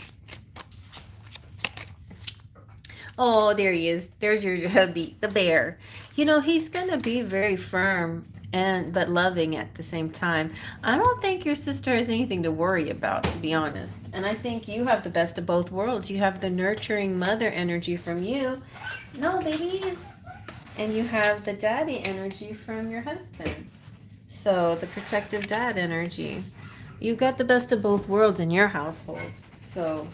Oh, there he is. There's your hubby, the bear. He's gonna be very firm but loving at the same time. I don't think your sister has anything to worry about, to be honest. And I think you have the best of both worlds. You have the nurturing mother energy from you. No, babies. And you have the daddy energy from your husband. So the protective dad energy. You've got the best of both worlds in your household. So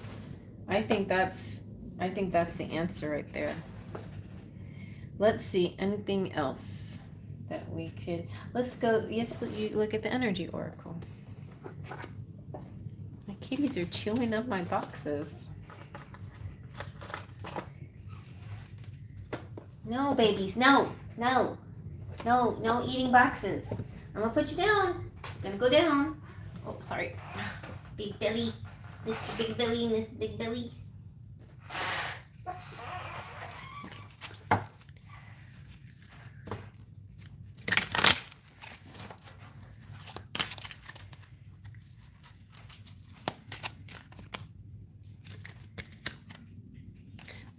I think that's the answer right there. Let's see, anything else that we could, let's go, yes, you look at the energy oracle. My kitties are chewing up my boxes. No, babies, no eating boxes. I'm gonna put you down. I'm gonna go down. Oh, sorry. Big Billy, Mr. Big Billy, Miss Big Billy.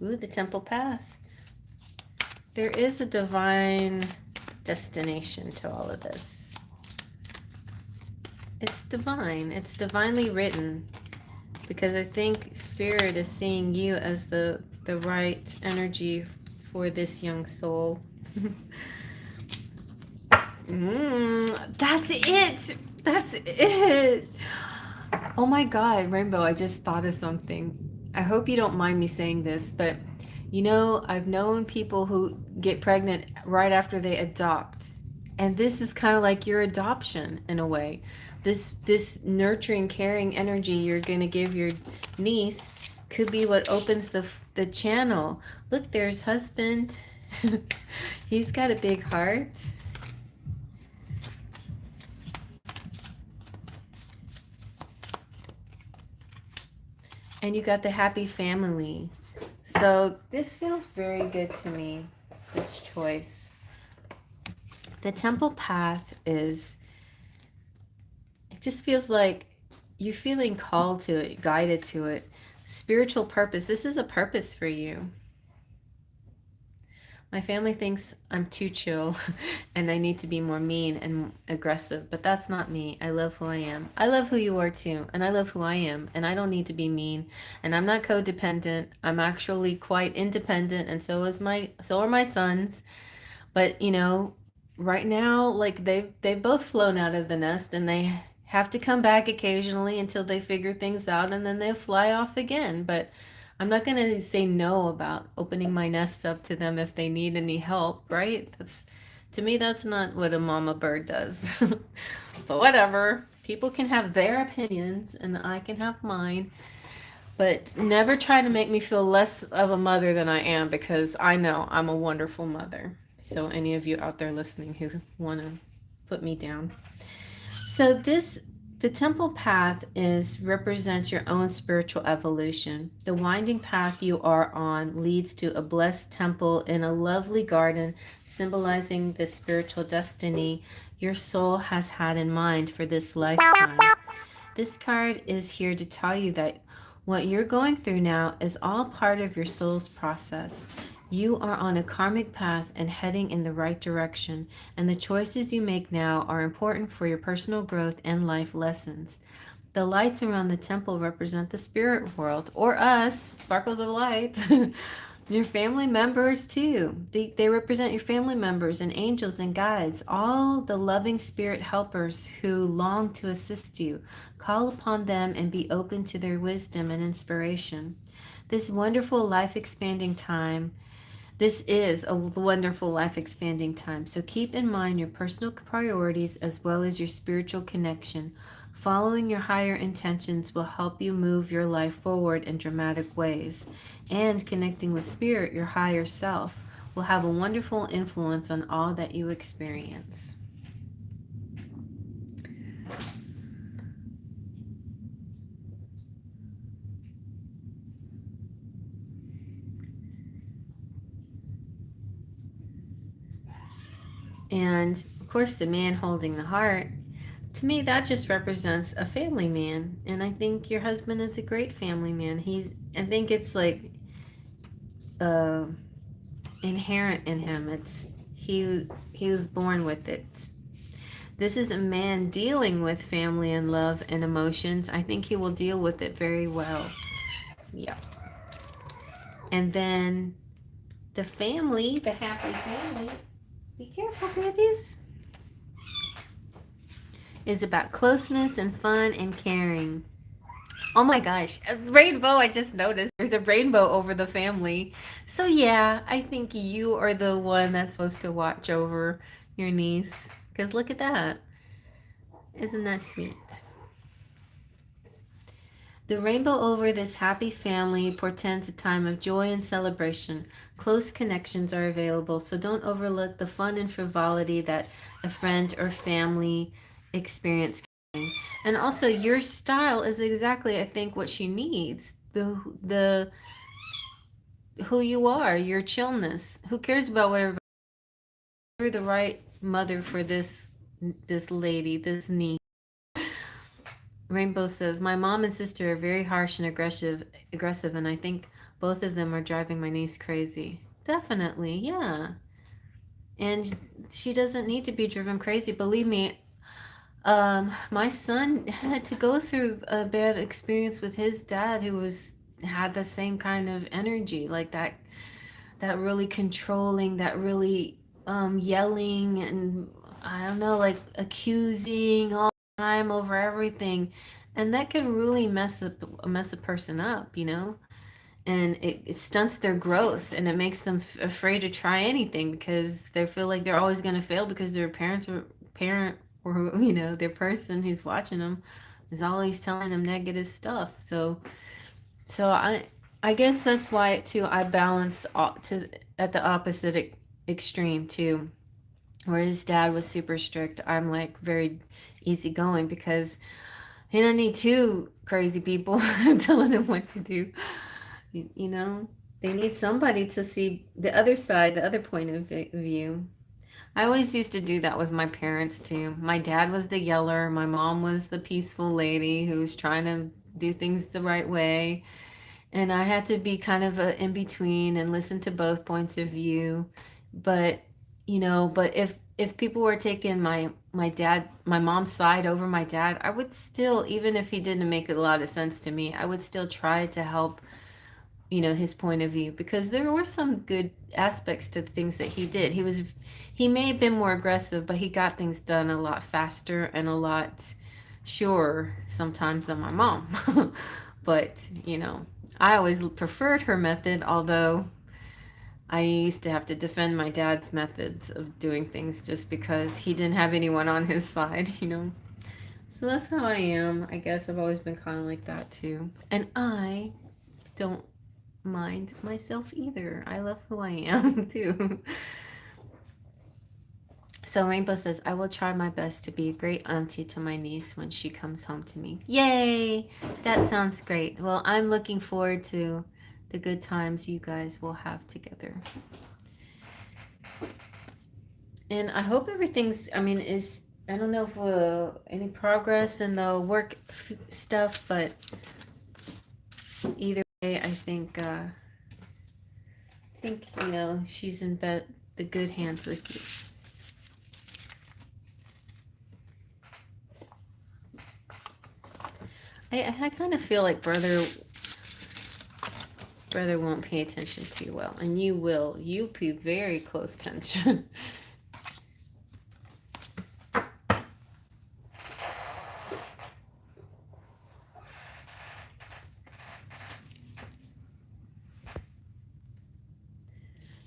Ooh, the temple path. There is a divine destination to all of this. It's divine. It's divinely written, because I think Spirit is seeing you as the right energy for this young soul. That's it. That's it. Oh my God, Rainbow, I just thought of something. I hope you don't mind me saying this, but I've known people who get pregnant right after they adopt. And this is kind of like your adoption in a way. This nurturing, caring energy you're going to give your niece could be what opens the channel. Look, there's husband. He's got a big heart. And you got the happy family. So this feels very good to me, this choice. The temple path it just feels like you're feeling called to it, guided to it. Spiritual purpose. This is a purpose for you. My family thinks I'm too chill and I need to be more mean and aggressive, but that's not me. I love who I am. I love who you are too, and I love who I am, and I don't need to be mean, and I'm not codependent. I'm actually quite independent, and so are my sons. But, right now, like they've both flown out of the nest, and they have to come back occasionally until they figure things out, and then they'll fly off again. But I'm not going to say no about opening my nest up to them if they need any help, right? That's, to me, that's not what a mama bird does. But whatever. People can have their opinions and I can have mine. But never try to make me feel less of a mother than I am, because I know I'm a wonderful mother. So any of you out there listening who want to put me down. So the temple path is represents your own spiritual evolution. The winding path you are on leads to a blessed temple in a lovely garden, symbolizing the spiritual destiny your soul has had in mind for this lifetime. This card is here to tell you that what you're going through now is all part of your soul's process. You are on a karmic path and heading in the right direction, and the choices you make now are important for your personal growth and life lessons. The lights around the temple represent the spirit world, or us, sparkles of light. Your family members, too. They represent your family members and angels and guides, all the loving spirit helpers who long to assist you. Call upon them and be open to their wisdom and inspiration. This wonderful life expanding time this is a wonderful life expanding time, so keep in mind your personal priorities as well as your spiritual connection. Following your higher intentions will help you move your life forward in dramatic ways, and connecting with spirit, your higher self, will have a wonderful influence on all that you experience. And of course, the man holding the heart, to me, that just represents a family man. And I think your husband is a great family man. I think it's like uh, inherent in him. He was born with it. This is a man dealing with family and love and emotions. I think he will deal with it very well. Yeah. And then the family, the happy family, be careful, babies, is about closeness and fun and caring. Oh my gosh, a rainbow, I just noticed. There's a rainbow over the family. So yeah, I think you are the one that's supposed to watch over your niece. Because look at that. Isn't that sweet? The rainbow over this happy family portends a time of joy and celebration. Close connections are available, so don't overlook the fun and frivolity that a friend or family experience. And also, your style is exactly, I think, what she needs. The who you are, your chillness. Who cares about whatever? You're the right mother for this lady, this niece. Rainbow says, my mom and sister are very harsh and aggressive, and I think both of them are driving my niece crazy. Definitely, yeah. And she doesn't need to be driven crazy. Believe me, my son had to go through a bad experience with his dad who had the same kind of energy, like that really controlling, that really yelling and I don't know, like accusing all the time over everything. And that can really mess a person up, you know? And it stunts their growth and it makes them afraid to try anything because they feel like they're always going to fail because their parent or their person who's watching them is always telling them negative stuff. So I guess that's why too I balanced to at the opposite extreme too, where his dad was super strict. I'm like very easygoing because he doesn't need two crazy people telling him what to do. You know, they need somebody to see the other side, the other point of view. I always used to do that with my parents too. My dad was the yeller. My mom was the peaceful lady who was trying to do things the right way. And I had to be kind of a in between and listen to both points of view. But but if people were taking my mom's side over my dad, I would still, even if he didn't make a lot of sense to me, I would still try to help his point of view because there were some good aspects to the things that he did. He may have been more aggressive, but he got things done a lot faster and a lot surer sometimes than my mom. But, you know, I always preferred her method, although I used to have to defend my dad's methods of doing things just because he didn't have anyone on his side, you know. So that's how I am. I guess I've always been kind of like that too. And I don't mind myself either. I love who I am too. So Rainbow says, I will try my best to be a great auntie to my niece when she comes home to me. Yay! That sounds great. Well, I'm looking forward to the good times you guys will have together. And I hope everything's, I mean, I don't know if any progress in the work stuff, but either way, I think, you know, she's in the good hands with you. I kind of feel like brother won't pay attention to you well, and you will. You pay very close attention.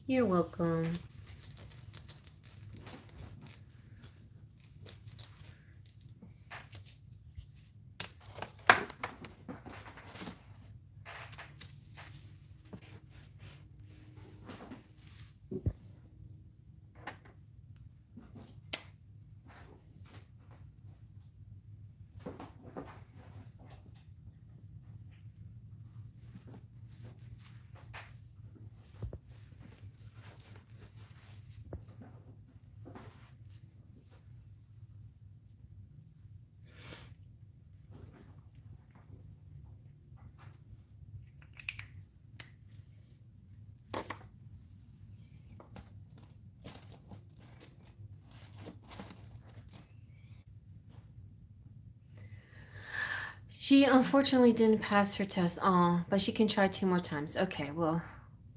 You're welcome. She unfortunately didn't pass her test. Oh, but she can try 2 more times. Okay, well,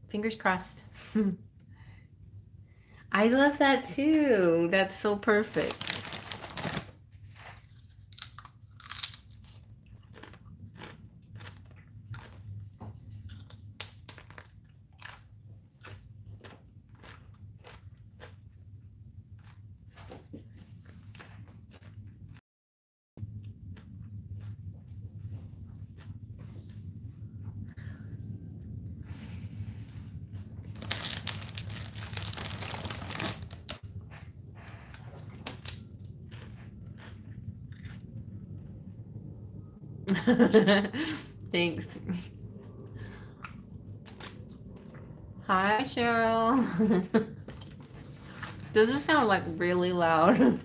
fingers crossed. I love that too. That's so perfect. Thanks. Hi, Cheryl. Does it sound like really loud?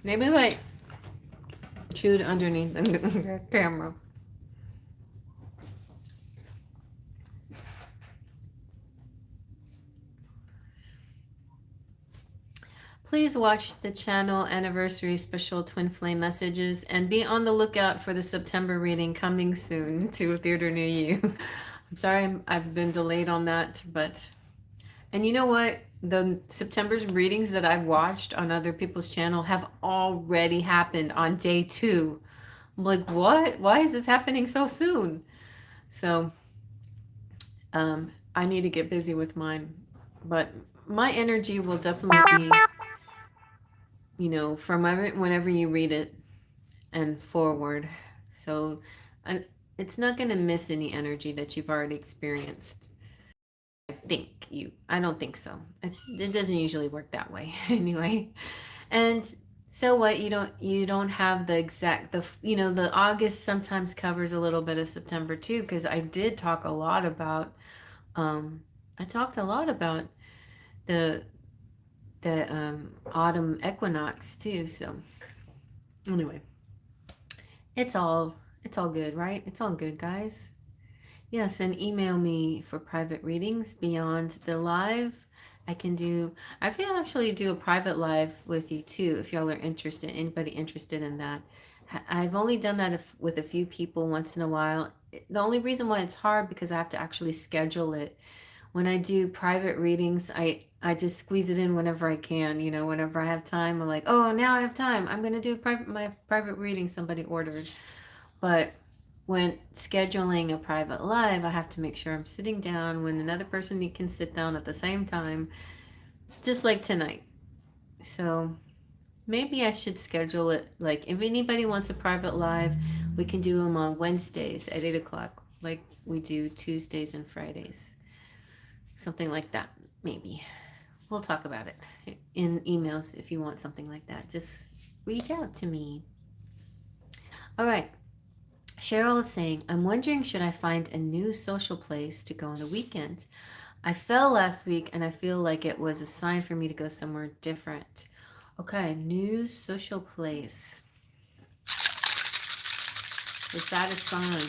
Maybe like chewed underneath the camera. Please watch the channel anniversary special Twin Flame messages and be on the lookout for the September reading coming soon to a theater near you. I'm sorry I've been delayed on that, but... And you know what? The September's readings that I've watched on other people's channel have already happened on day 2. I'm like, what? Why is this happening so soon? So, I need to get busy with mine. But my energy will definitely be, you know, from whenever you read it and forward. So, it's not going to miss any energy that you've already experienced. I don't think so. It doesn't usually work that way anyway. And so what, you don't have the exact, the August sometimes covers a little bit of September too, because I did talk a lot about, I talked a lot about the autumn equinox too. So anyway, it's all good, right? It's all good, guys. Yes, and email me for private readings beyond the live. I can actually do a private live with you too, if y'all are interested, anybody interested in that. I've only done that with a few people once in a while. The only reason why it's hard because I have to actually schedule it when I do private readings, I just squeeze it in whenever I can, you know, whenever I have time. I'm like, oh, now I have time. I'm going to do my private reading somebody ordered. But when scheduling a private live, I have to make sure I'm sitting down when another person can sit down at the same time, just like tonight. So maybe I should schedule it. Like, if anybody wants a private live, we can do them on Wednesdays at 8 o'clock, like we do Tuesdays and Fridays. Something like that, maybe. We'll talk about it in emails if you want something like that. Just reach out to me. All right. Cheryl is saying, I'm wondering, should I find a new social place to go on the weekend? I fell last week and I feel like it was a sign for me to go somewhere different. Okay, new social place. Is that a sign?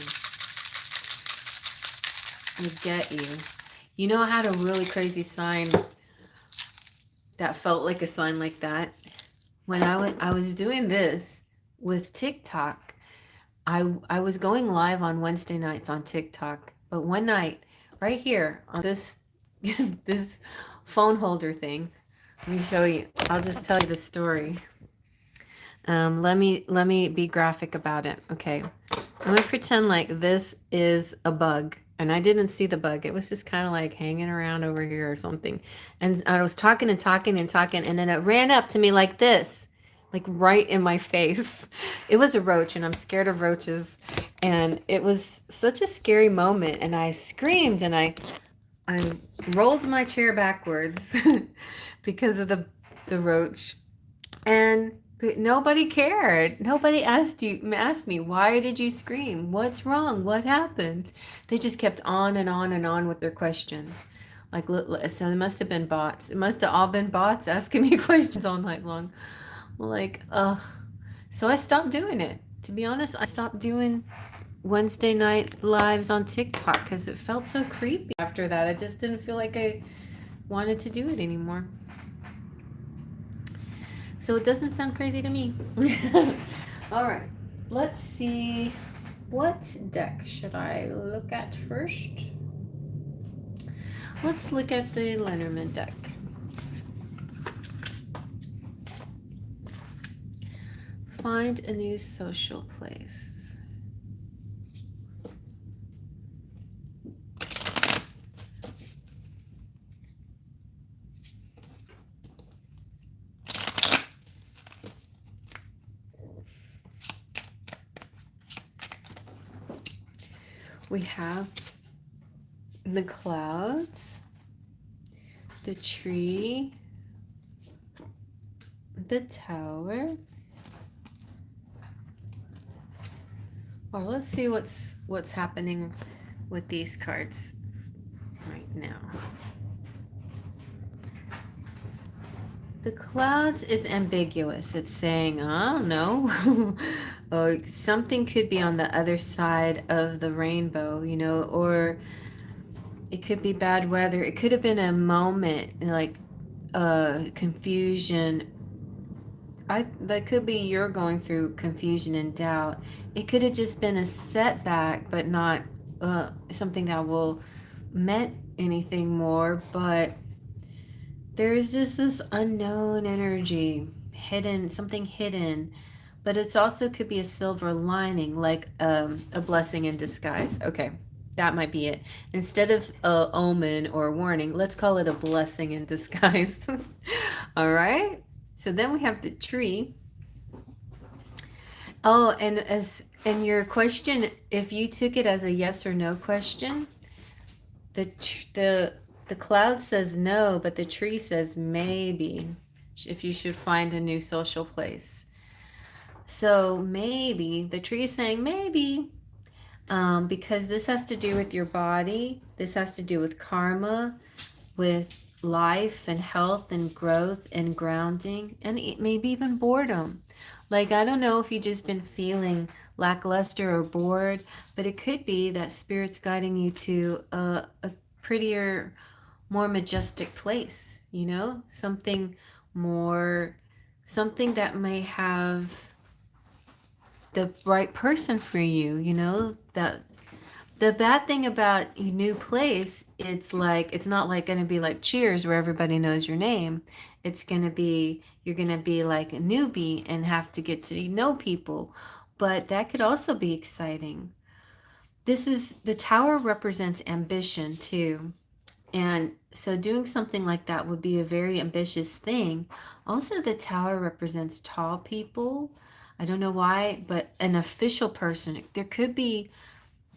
I get you. You know, I had a really crazy sign that felt like a sign like that. When I was doing this with TikTok, I was going live on Wednesday nights on TikTok, but one night, right here on this this phone holder thing, let me show you. I'll just tell you the story. Let me be graphic about it. Okay, I'm gonna pretend like this is a bug, and I didn't see the bug. It was just kind of like hanging around over here or something. And I was talking and talking and talking, and then it ran up to me like this, like right in my face. It was a roach, and I'm scared of roaches. And it was such a scary moment, and I screamed and I rolled my chair backwards because of the roach. And but nobody cared. Nobody asked me, why did you scream? What's wrong? What happened? They just kept on and on and on with their questions. Like, so there must have been bots. It must have all been bots asking me questions all night long. Like, ugh. So I stopped doing it. To be honest, I stopped doing Wednesday night lives on TikTok because it felt so creepy after that. I just didn't feel like I wanted to do it anymore. So it doesn't sound crazy to me. All right, let's see. What deck should I look at first? Let's look at the Lenormand deck. Find a new social place. We have the clouds, the tree, the tower. Or let's see what's happening with these cards right now. The clouds is ambiguous. It's saying, oh no, oh, something could be on the other side of the rainbow, you know, or it could be bad weather. It could have been a moment like confusion. That could be you're going through confusion and doubt. It could have just been a setback, but not something that will meant anything more. But there's just this unknown energy, hidden, something hidden. But it's also could be a silver lining, like a blessing in disguise. Okay, that might be it. Instead of a omen or warning, let's call it a blessing in disguise. All right. So then we have the tree. Oh, and your question, if you took it as a yes or no question, the cloud says no, but the tree says maybe, if you should find a new social place. So maybe the tree is saying maybe, because this has to do with your body. This has to do with karma, with life and health and growth and grounding, and maybe even boredom. Like, I don't know if you've just been feeling lackluster or bored, but it could be that Spirit's guiding you to a prettier, more majestic place, you know? Something more, something that may have the right person for you, you know? That The bad thing about a new place, it's like, it's not like going to be like Cheers where everybody knows your name. It's going to be, you're going to be like a newbie and have to get to know people. But that could also be exciting. The tower represents ambition too. And so doing something like that would be a very ambitious thing. Also, the tower represents tall people. I don't know why, but an official person. There could be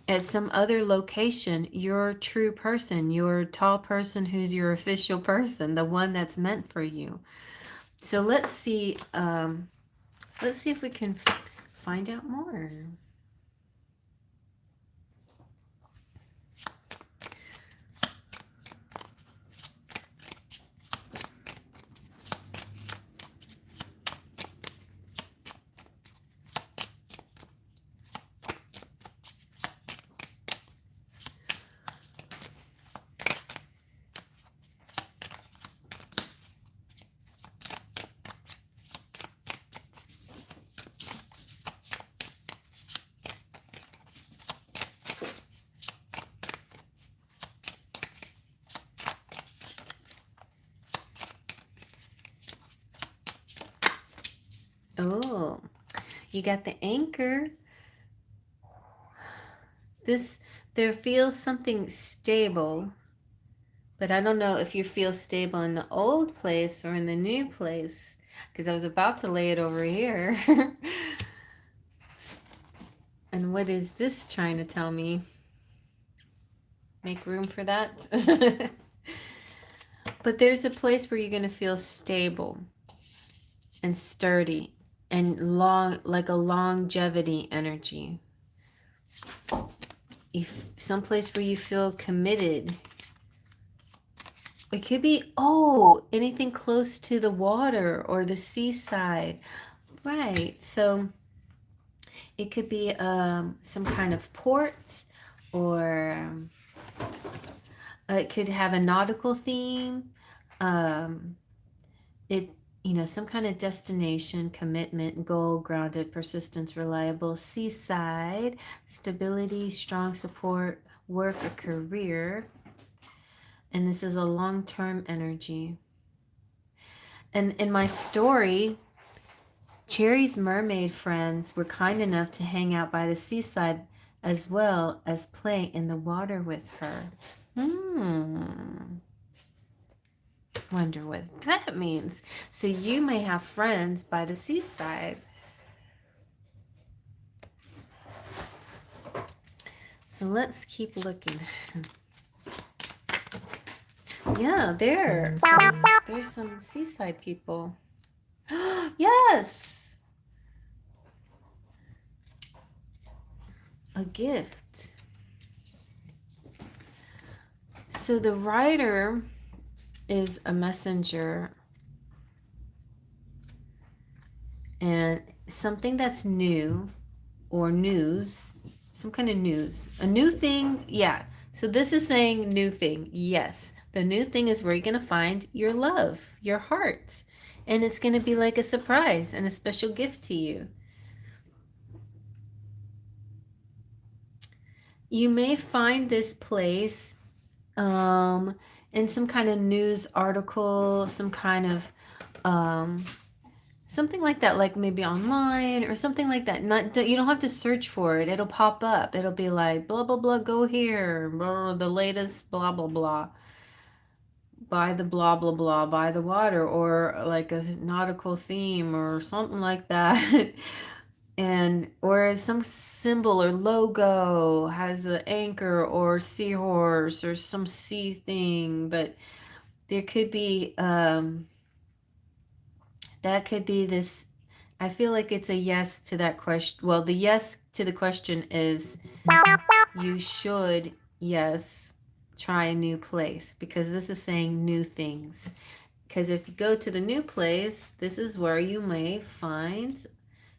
at some other location, your true person, your tall person who's your official person, the one that's meant for you. So let's see if we can find out more. Oh, you got the anchor. There feels something stable, but I don't know if you feel stable in the old place or in the new place, because I was about to lay it over here. And what is this trying to tell me? Make room for that. But there's a place where you're going to feel stable and sturdy and long, like a longevity energy. Someplace where you feel committed. It could be, anything close to the water or the seaside. Right. So it could be some kind of port, or it could have a nautical theme. Some kind of destination, commitment, goal, grounded, persistence, reliable, seaside, stability, strong support, work, or career. And this is a long-term energy. And in my story, Cherry's mermaid friends were kind enough to hang out by the seaside as well as play in the water with her. Wonder what that means. So you may have friends by the seaside. So let's keep looking. Yeah, there's some seaside people. Yes! A gift. So the writer is a messenger, and something that's new or news, some kind of news, a new thing. Yeah. So this is saying new thing. Yes. The new thing is where you're going to find your love, your heart. And it's going to be like a surprise and a special gift to you. You may find this place in some kind of news article, some kind of something like that, like maybe online or something like that. You don't have to search for it. It'll pop up. It'll be like blah blah blah, go here, blah, the latest blah blah blah, buy the blah blah blah, buy the water, or like a nautical theme or something like that. And or some symbol or logo has an anchor or seahorse or some sea thing. But there could be that could be this. I feel like it's a yes to that question. Well, the yes to the question is you should, yes, try a new place, because this is saying new things. Because if you go to the new place, this is where you may find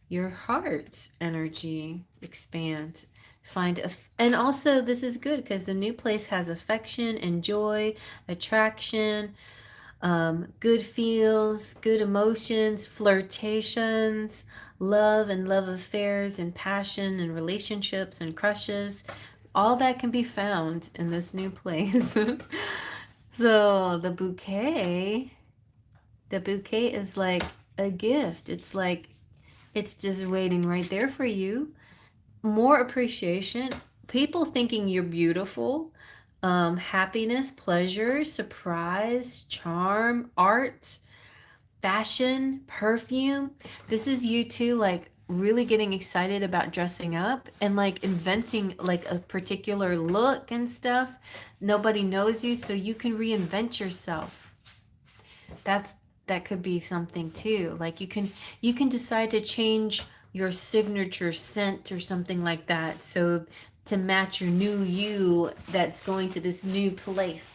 your heart's energy expand. And also this is good because the new place has affection and joy, attraction, good feels, good emotions, flirtations, love and love affairs and passion and relationships and crushes. all that can be found in this new place. So the bouquet is like a gift. It's like, it's just waiting right there for you. More appreciation, people thinking you're beautiful, happiness, pleasure, surprise, charm, art, fashion, perfume. This is you too, like really getting excited about dressing up and like inventing like a particular look and stuff. Nobody knows you, so you can reinvent yourself. That could be something too. Like you can decide to change your signature scent or something like that, so to match your new you that's going to this new place,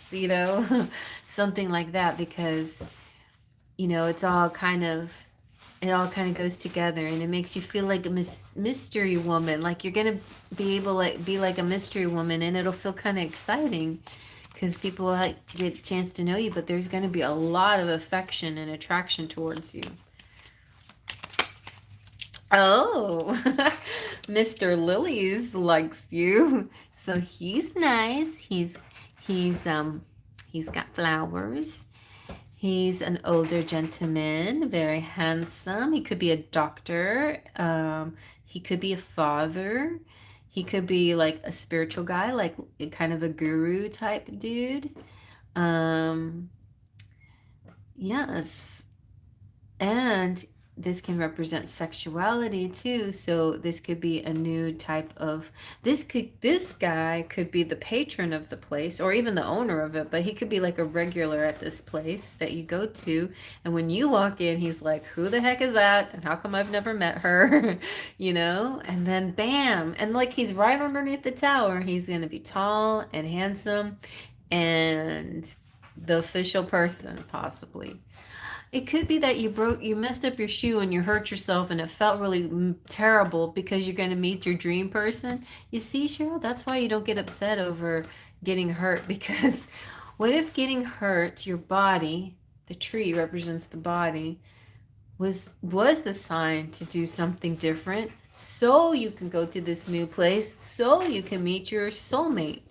something like that, because it's all kind of, it all kind of goes together, and it makes you feel like a mystery woman, like you're gonna be able to like be like a mystery woman, and it'll feel kind of exciting because people will like get a chance to know you, but there's going to be a lot of affection and attraction towards you. Oh, Mr. Lilies likes you. So he's nice. He's got flowers. He's an older gentleman, very handsome. He could be a doctor. He could be a father. He could be like a spiritual guy, like kind of a guru type dude. Yes. And this can represent sexuality too. So this could be a new type of, this guy could be the patron of the place or even the owner of it, but he could be like a regular at this place that you go to. And when you walk in, he's like, who the heck is that? And how come I've never met her? And then bam. And like, he's right underneath the tower. He's going to be tall and handsome and the official person, possibly. It could be that you messed up your shoe and you hurt yourself and it felt really terrible because you're going to meet your dream person. You see, Cheryl, that's why you don't get upset over getting hurt, because what if getting hurt, your body, the tree represents the body, was the sign to do something different, so you can go to this new place, so you can meet your soulmate,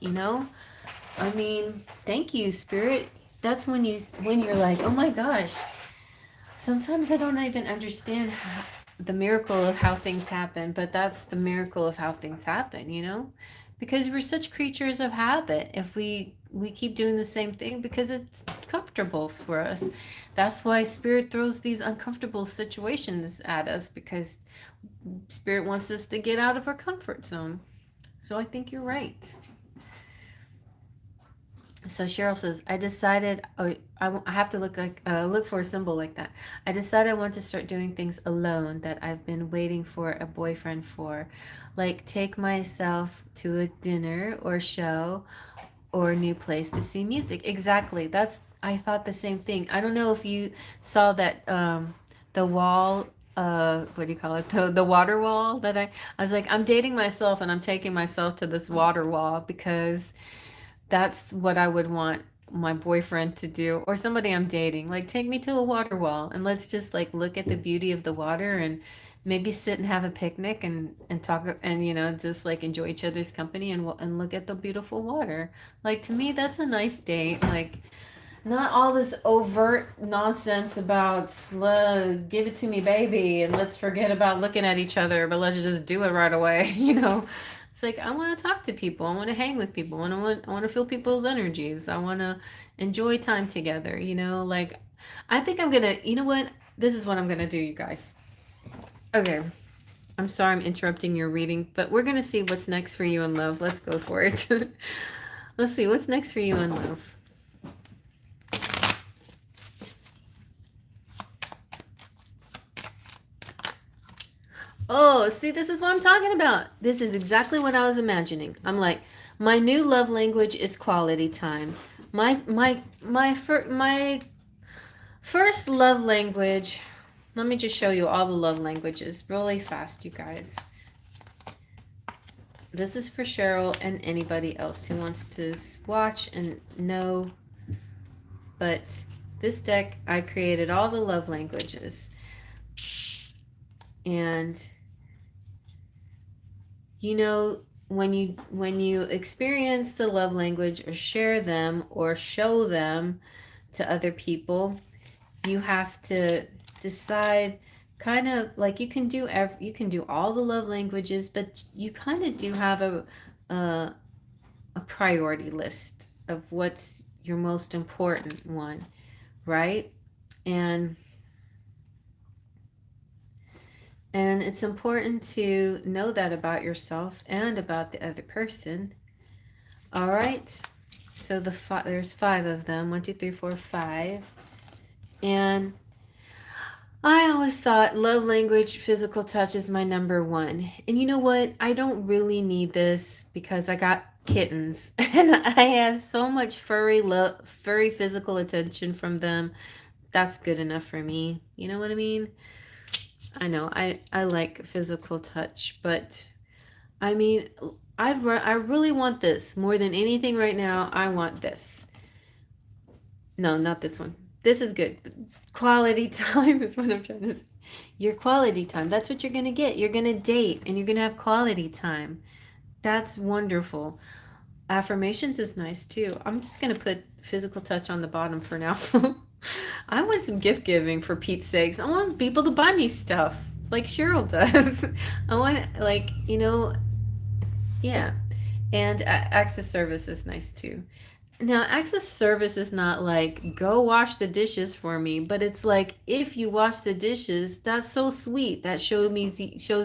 I mean, thank you, Spirit. That's when you're like, oh my gosh. Sometimes I don't even understand the miracle of how things happen, but that's the miracle of how things happen, because we're such creatures of habit. If we keep doing the same thing because it's comfortable for us. That's why Spirit throws these uncomfortable situations at us, because Spirit wants us to get out of our comfort zone. So I think you're right. So Cheryl says, I decided, I have to look for a symbol like that. I decided I want to start doing things alone that I've been waiting for a boyfriend for. Like take myself to a dinner or show or a new place to see music. Exactly. I thought the same thing. I don't know if you saw that, the wall, what do you call it? The water wall that I was like, I'm dating myself and I'm taking myself to this water wall, because that's what I would want my boyfriend to do, or somebody I'm dating. Like, take me to a water wall and let's just like look at the beauty of the water and maybe sit and have a picnic and talk and just like enjoy each other's company and look at the beautiful water. Like, to me, that's a nice date. Like, not all this overt nonsense about give it to me, baby, and let's forget about looking at each other, but let's just do it right away. It's like, I want to talk to people. I want to hang with people. I want to feel people's energies. I want to enjoy time together. Like, I think I'm gonna. You know what? This is what I'm gonna do, you guys. Okay. I'm sorry I'm interrupting your reading, but we're gonna see what's next for you in love. Let's go for it. Let's see what's next for you in love. Oh, see, this is what I'm talking about. This is exactly what I was imagining. I'm like, my new love language is quality time. My first love language. Let me just show you all the love languages really fast, you guys. This is for Cheryl and anybody else who wants to watch and know. But this deck, I created all the love languages. And when you experience the love language or share them or show them to other people, you have to decide, kind of like, you can do you can do all the love languages, but you kind of do have a a priority list of what's your most important one, right? And it's important to know that about yourself and about the other person. All right. So there's 5 of them. 1, 2, 3, 4, 5. And I always thought love language, physical touch is my number 1. And you know what? I don't really need this because I got kittens and I have so much furry physical attention from them. That's good enough for me. You know what I mean? I know I like physical touch, but I mean, I really want this more than anything right now. I want this. No, not this one. This is good. Quality time is what I'm trying to say. Your quality time. That's what you're going to get. You're going to date and you're going to have quality time. That's wonderful. Affirmations is nice too. I'm just going to put physical touch on the bottom for now. I want some gift giving, for Pete's sakes. I want people to buy me stuff like Cheryl does. I want, like, yeah. And access service is nice too. Now, access service is not like, go wash the dishes for me, but it's like, if you wash the dishes, that's so sweet. That shows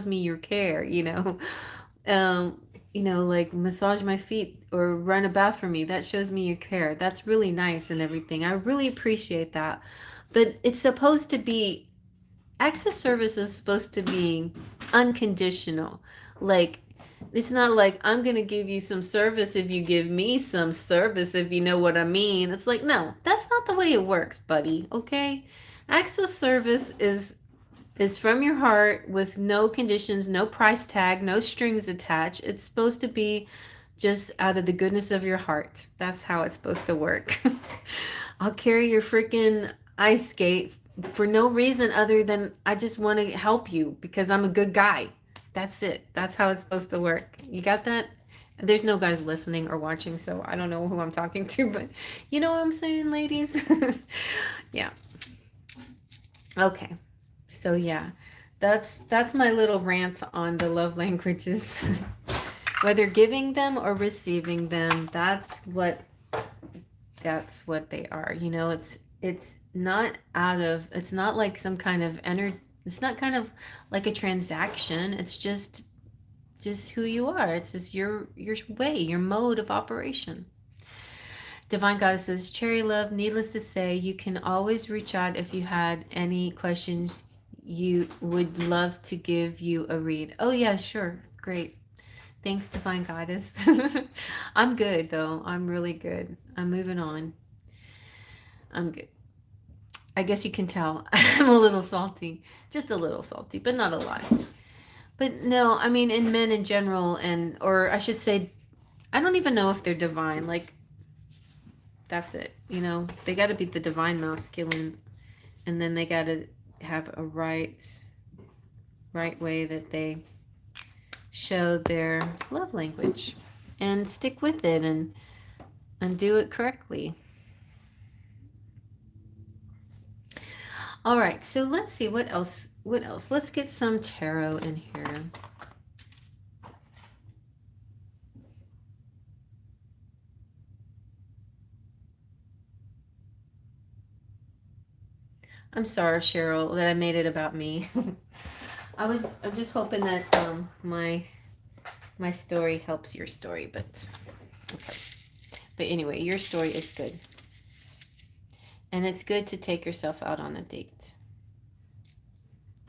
me your care, Um, like, massage my feet or run a bath for me. That shows me your care. That's really nice and everything. I really appreciate that. But it's supposed to be, access service is supposed to be unconditional. Like, it's not like, I'm going to give you some service if you give me some service, if you know what I mean. It's like, no, that's not the way it works, buddy. Okay? Access service is from your heart with no conditions, no price tag, no strings attached. It's supposed to be just out of the goodness of your heart. That's how it's supposed to work. I'll carry your freaking ice skate for no reason other than I just want to help you because I'm a good guy. That's it. That's how it's supposed to work. You got that? There's no guys listening or watching, so I don't know who I'm talking to, but you know what I'm saying, ladies? Yeah. Okay. So yeah, that's my little rant on the love languages. Whether giving them or receiving them, that's what they are. It's not it's not like some kind of it's not kind of like a transaction. It's just who you are. It's just your way, your mode of operation. Divine Goddess says, Cherry Love, needless to say, you can always reach out if you had any questions. You would love to give you a read. Oh yeah, sure. Great. Thanks, Divine Goddess. I'm good though. I'm really good. I'm moving on. I'm good. I guess you can tell I'm a little salty. Just a little salty, but not a lot. But no, I mean, in men in general, or I should say, I don't even know if they're divine. Like, that's it. They got to be the divine masculine, and then they got to have a right way that they show their love language and stick with it and do it correctly. All right, so let's see what else. Let's get some tarot in here. I'm sorry, Cheryl, that I made it about me. I'm just hoping that my story helps your story, but okay. But anyway, your story is good. And it's good to take yourself out on a date.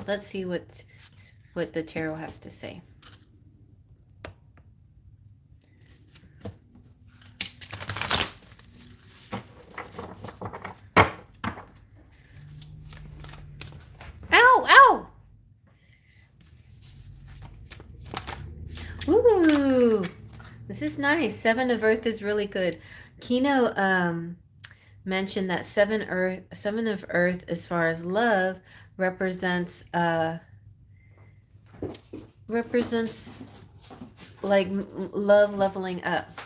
Let's see what the tarot has to say. Ow! Ooh, this is nice. 7 of Earth is really good. Kino mentioned that 7 of Earth, as far as love, represents like love leveling up.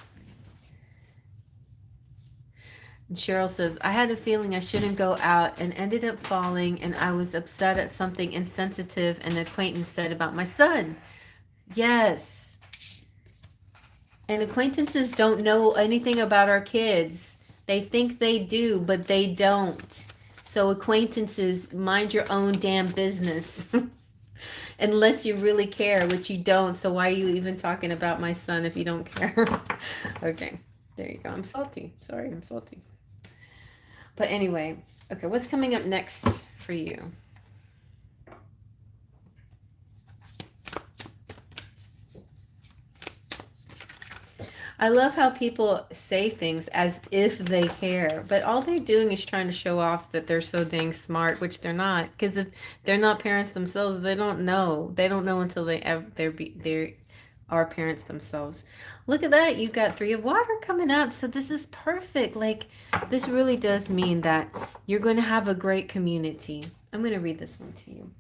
And Cheryl says, I had a feeling I shouldn't go out and ended up falling, and I was upset at something insensitive an acquaintance said about my son. Yes. And acquaintances don't know anything about our kids. They think they do, but they don't. So acquaintances, mind your own damn business. Unless you really care, which you don't. So why are you even talking about my son if you don't care? Okay, there you go. I'm salty. Sorry, I'm salty. But anyway, okay, what's coming up next for you? I love how people say things as if they care, but all they're doing is trying to show off that they're so dang smart, which they're not. Because if they're not parents themselves, they don't know. They don't know until they are parents themselves. Look at that. You've got 3 of water coming up. So this is perfect. Like, this really does mean that you're going to have a great community. I'm going to read this one to you.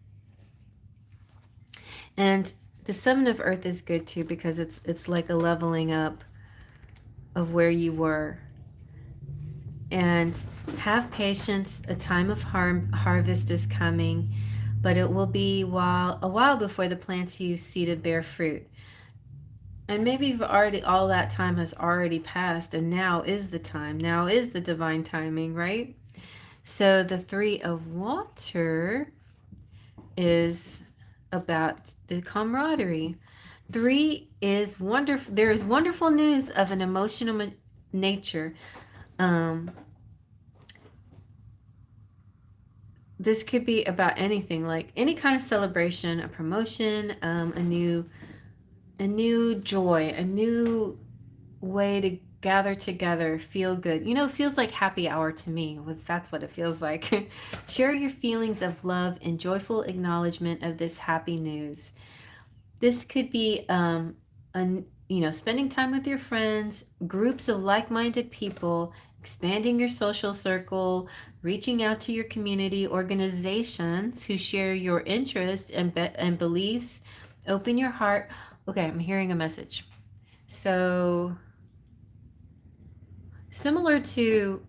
And the 7 of earth is good too, because it's like a leveling up of where you were. And have patience. A time of harvest is coming, but it will be a while before the plants you seeded bear fruit. And maybe you've already, all that time has already passed, and now is the time. Now is the divine timing, right? So the 3 of water is about the camaraderie. 3 is wonderful. There is wonderful news of an emotional nature. This could be about anything, like any kind of celebration, a promotion, a new joy, a new way to gather together, feel good. It feels like happy hour to me. That's what it feels like. Share your feelings of love and joyful acknowledgement of this happy news. This could be spending time with your friends, groups of like-minded people, expanding your social circle, reaching out to your community, organizations who share your interests and beliefs. Open your heart. Okay, I'm hearing a message. So similar to,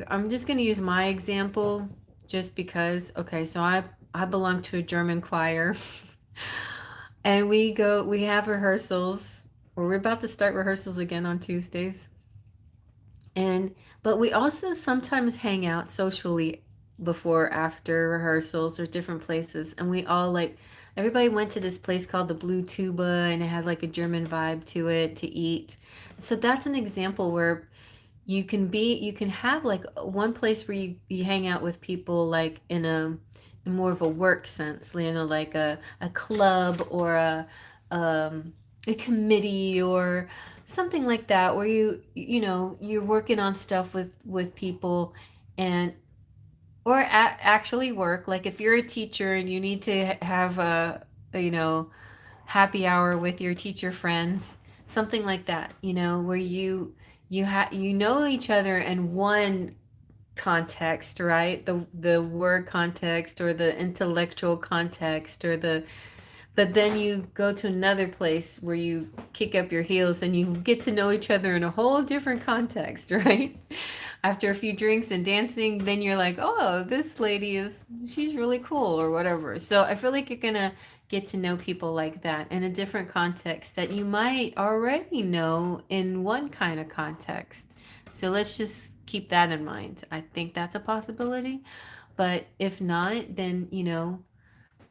I'm just going to use my example just because. Okay, so I belong to a German choir. And we have rehearsals, or we're about to start rehearsals again on Tuesdays. But we also sometimes hang out socially before, after rehearsals, or different places. And we all everybody went to this place called the Blue Tuba, and it had like a German vibe to it, to eat. So that's an example where you can have like one place where you hang out with people like in more of a work sense, like a club or a committee or something like that, where you're working on stuff with people, and or actually work. Like if you're a teacher and you need to have a happy hour with your teacher friends, something like that, where you know each other in one context, right? The word context, or the intellectual context, but then you go to another place where you kick up your heels and you get to know each other in a whole different context, right? After a few drinks and dancing, then you're like, oh, this lady she's really cool, or whatever. So I feel like you're gonna get to know people like that in a different context that you might already know in one kind of context. So let's just keep that in mind. I think that's a possibility. But if not, then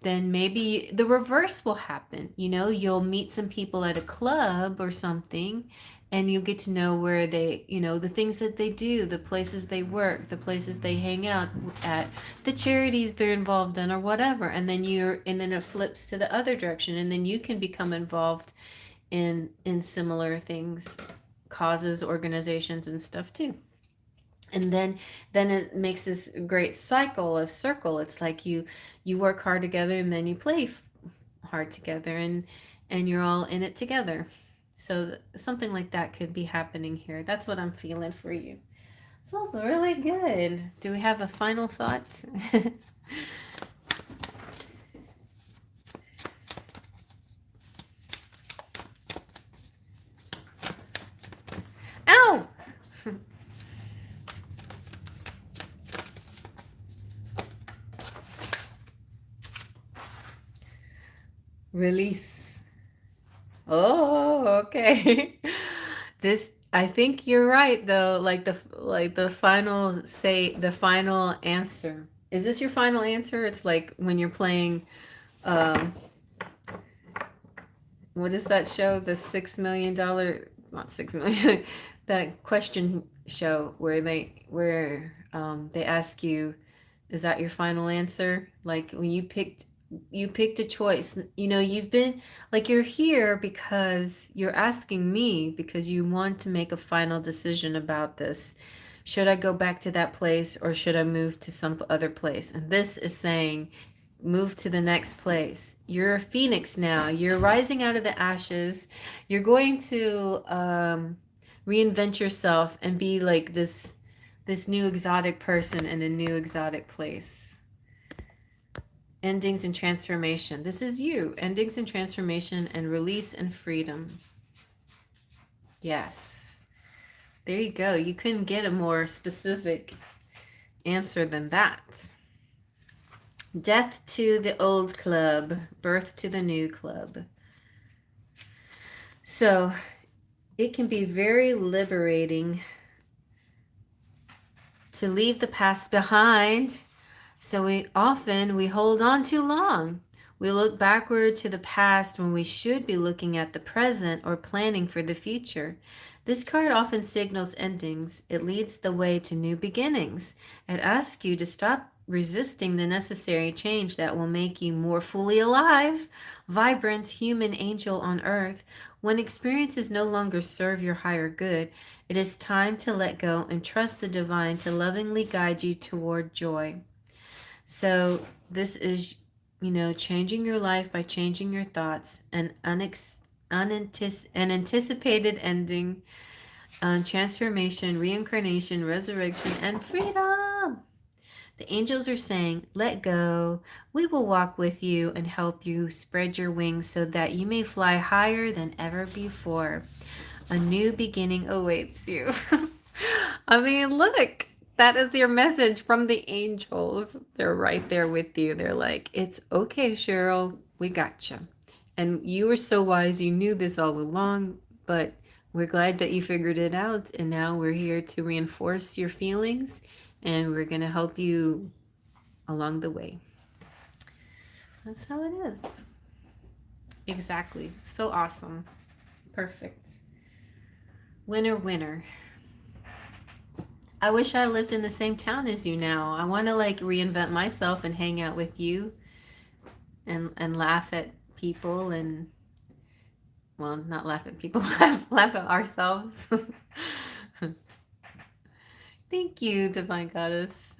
then maybe the reverse will happen. You'll meet some people at a club or something, and you'll get to know where they, the things that they do, the places they work, the places they hang out at, the charities they're involved in, or whatever. And then it flips to the other direction, and then you can become involved in similar things, causes, organizations, and stuff too. And then it makes this great circle. It's like you work hard together, and then you play hard together, and you're all in it together. So something like that could be happening here. That's what I'm feeling for you. Sounds really good. Do we have a final thought? Release. Oh, okay. This, I think you're right though. Like the final say, the final answer. Is this your final answer? It's like when you're playing um what is that show? The $6 million, not 6 million, that question show where they ask you, is that your final answer? Like when you picked a choice. You know, you've been like you're here because you're asking me because you want to make a final decision about this. Should I go back to that place or should I move to some other place? And this is saying move to the next place. You're a phoenix now. You're rising out of the ashes. You're going to reinvent yourself and be like this new exotic person in a new exotic place. Endings and transformation. This is you. Endings and transformation and release and freedom. Yes. There you go. You couldn't get a more specific answer than that. Death to the old club, birth to the new club. So it can be very liberating to leave the past behind. So we hold on too long. We look backward to the past when we should be looking at the present or planning for the future. This card often signals endings. It leads the way to new beginnings. It asks you to stop resisting the necessary change that will make you more fully alive, vibrant human angel on earth. When experiences no longer serve your higher good, it is time to let go and trust the divine to lovingly guide you toward joy. So this is, changing your life by changing your thoughts, an anticipated ending, transformation, reincarnation, resurrection, and freedom. The angels are saying, let go. We will walk with you and help you spread your wings so that you may fly higher than ever before. A new beginning awaits you. I mean, look, that is your message from the angels. They're right there with you. They're like, it's okay, Cheryl. We got you. And you were so wise. You knew this all along, but we're glad that you figured it out. And now we're here to reinforce your feelings and we're going to help you along the way. That's how it is. Exactly. So awesome. Perfect. Winner, winner. I wish I lived in the same town as you now. I want to like reinvent myself and hang out with you and laugh at people and, well, not laugh at people, laugh at ourselves. Thank you, Divine Goddess.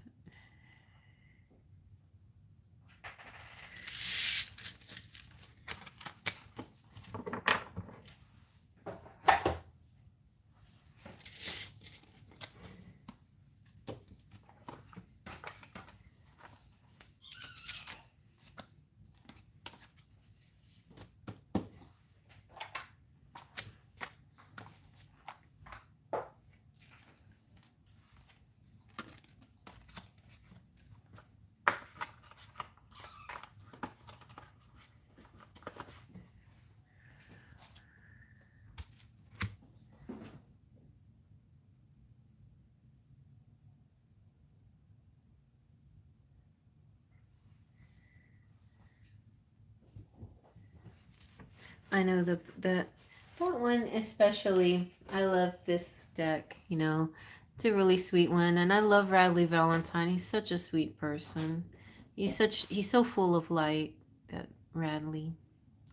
I know that one especially. I love this deck. It's a really sweet one, and I love Radley Valentine. He's such a sweet person. He's so full of light. That Radley.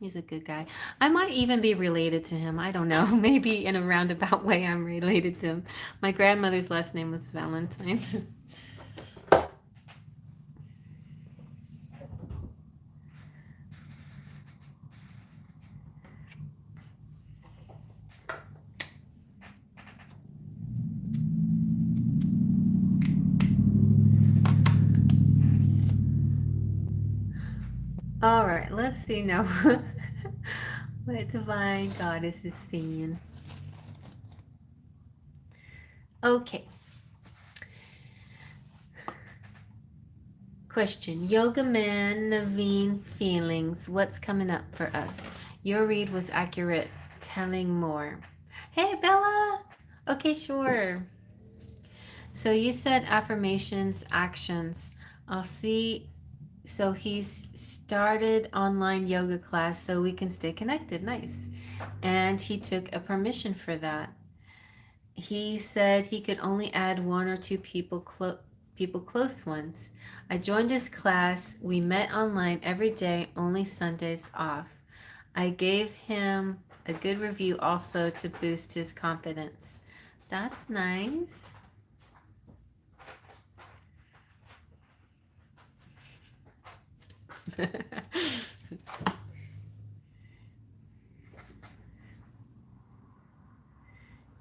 He's a good guy. I might even be related to him. I don't know. Maybe in a roundabout way, I'm related to him. My grandmother's last name was Valentine. All right, let's see now what Divine Goddess is saying. Okay. Question. Yoga Man Naveen feelings. What's coming up for us? Your read was accurate. Telling more. Hey, Bella. Okay, sure. So you said affirmations, actions. I'll see. So he's started online yoga class so we can stay connected. Nice. And he took a permission for that. He said he could only add one or two people close ones. I joined his class. We met online every day, only Sundays off. I gave him a good review also to boost his confidence. That's nice.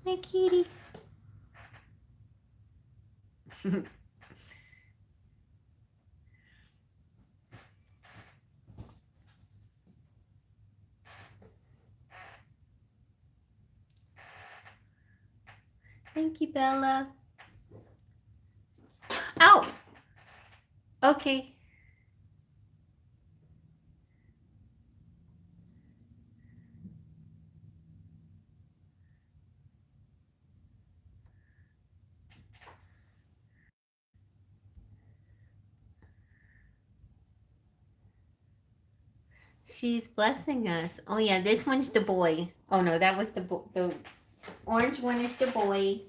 Hey, kitty. Thank you, Bella. Ow! Okay. She's blessing us. Oh yeah, this one's the boy. Oh no, that was the orange one is the boy.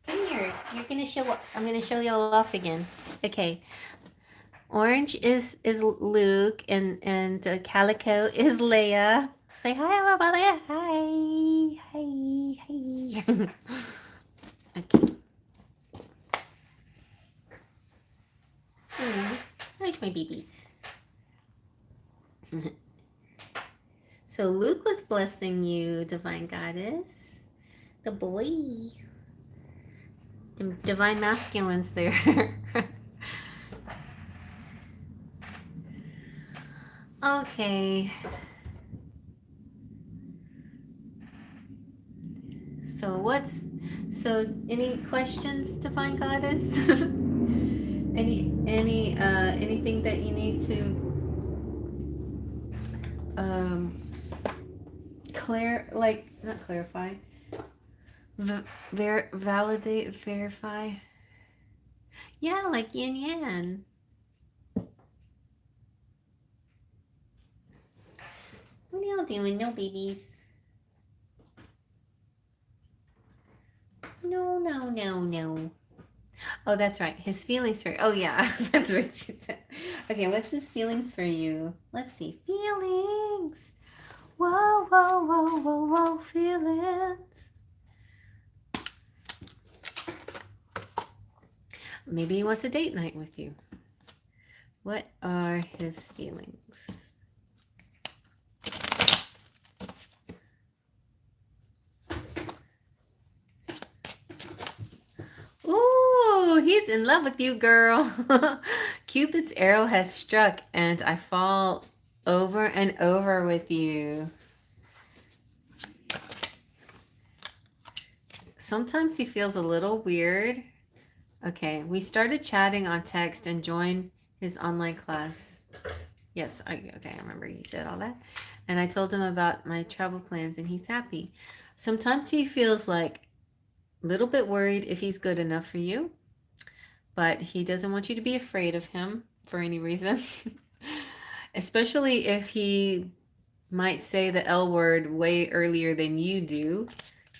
Come here. You're gonna show. I'm gonna show you all off again. Okay. Orange is Luke and calico is Leia. Say hi, everybody. Hi, hi, hi. Okay. There's my babies. So Luke was blessing you, Divine Goddess. The boy. The Divine Masculine's there. Okay. So any questions, Divine Goddess? Anything that you need to not clarify, validate, verify? Yeah, like yin yang. What are y'all doing? No babies. No. Oh, that's right. His feelings for. Oh, yeah. That's what she said. Okay, what's his feelings for you? Let's see. Feelings. Whoa. Feelings. Maybe he wants a date night with you. What are his feelings? Ooh, he's in love with you, girl. Cupid's arrow has struck, and I fall over and over with you. Sometimes he feels a little weird. Okay, we started chatting on text and joined his online class. Yes, okay, I remember you said all that. And I told him about my travel plans, and he's happy. Sometimes he feels like a little bit worried if he's good enough for you, but he doesn't want you to be afraid of him for any reason. Especially if he might say the L word way earlier than you do.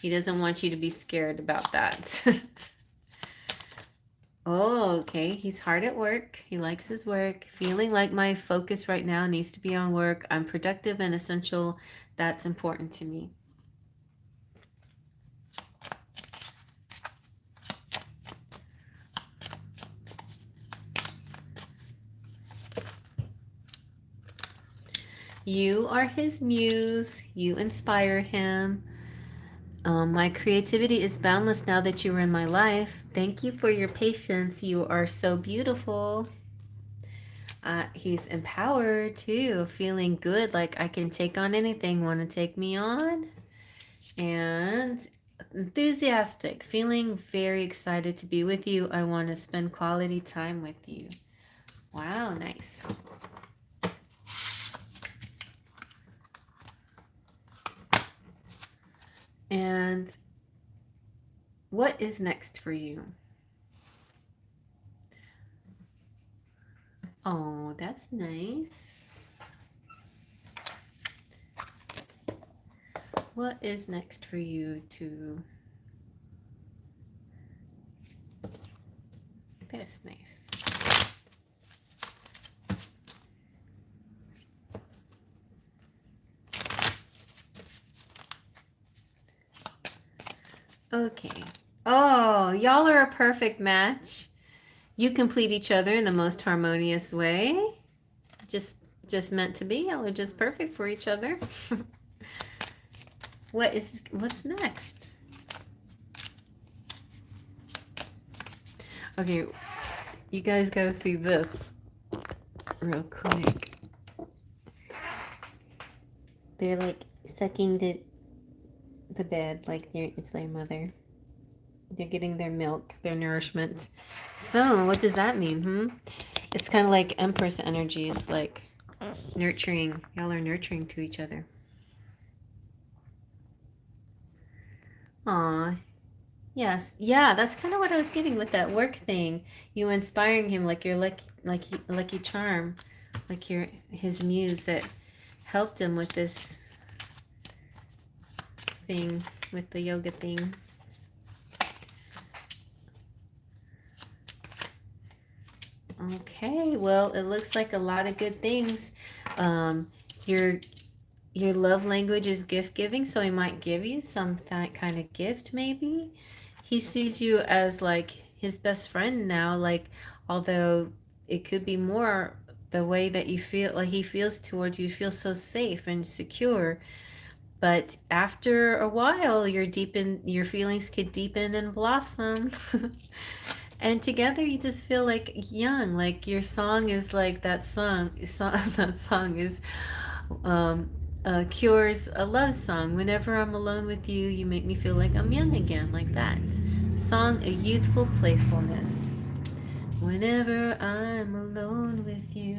He doesn't want you to be scared about that. Oh, okay. He's hard at work. He likes his work. Feeling like my focus right now needs to be on work. I'm productive and essential. That's important to me. You are his muse. You inspire him. My creativity is boundless now that you are in my life. Thank you for your patience. You are so beautiful. He's empowered too, feeling good, like I can take on anything. Want to take me on? And enthusiastic, feeling very excited to be with you. I want to spend quality time with you. Wow, nice. And what is next for you? Oh, that's nice. What is next for you to... That's nice. Okay. Oh, y'all are a perfect match. You complete each other in the most harmonious way. Just meant to be. Y'all are just perfect for each other. What's next? Okay, you guys gotta see this real quick. They're like sucking the bed like it's their mother. They're getting their milk, their nourishment. So what does that mean? It's kind of like Empress energy. It's like nurturing. Y'all are nurturing to each other. Aw. Yes. Yeah, that's kind of what I was getting with that work thing. You inspiring him like your lucky charm, like his muse that helped him with this thing, with the yoga thing. Okay, well, it looks like a lot of good things. Your love language is gift giving, so he might give you some kind of gift, maybe. He sees you as like his best friend now, like, although it could be more the way that you feel, like he feels towards you, feel so safe and secure. But after a while, your feelings could deepen and blossom. And together you just feel like young, like your song is like that song that song is Cure's a love song. Whenever I'm alone with you, you make me feel like I'm young again, like that. Song, a youthful playfulness. Whenever I'm alone with you.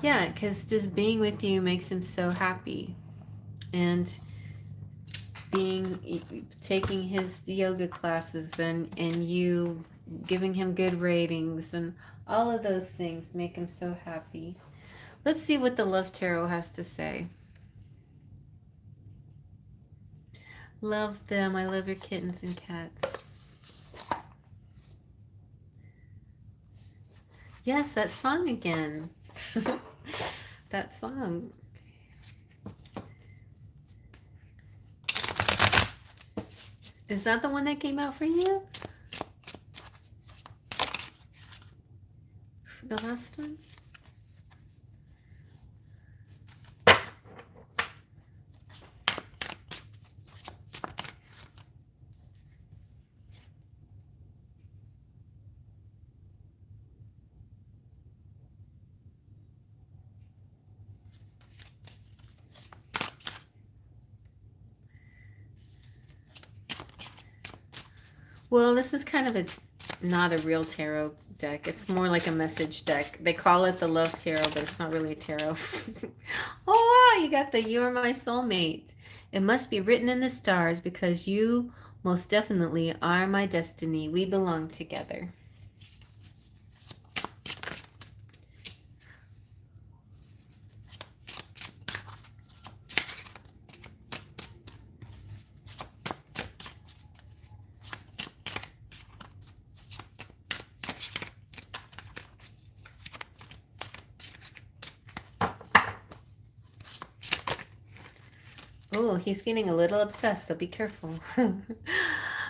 Yeah, because just being with you makes him so happy. And taking his yoga classes and you giving him good ratings and all of those things make him so happy. Let's see what the Love Tarot has to say. Love them. I love your kittens and cats. Yes, that song again. That song. Is that the one that came out for you? The last time? Well, this is kind of not a real tarot deck. It's more like a message deck. They call it the Love Tarot, but it's not really a tarot. Oh, wow, you got the You're My Soulmate. It must be written in the stars because you most definitely are my destiny. We belong together. Oh, he's getting a little obsessed, so be careful.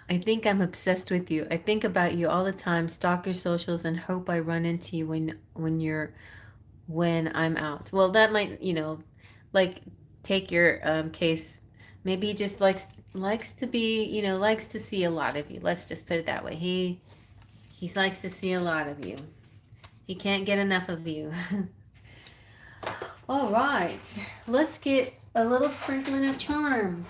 I think I'm obsessed with you. I think about you all the time, stalk your socials, and hope I run into you when I'm out. Well, that might, like take your case. Maybe he just likes to be, likes to see a lot of you. Let's just put it that way. He likes to see a lot of you. He can't get enough of you. All right, let's get a little sprinkling of charms.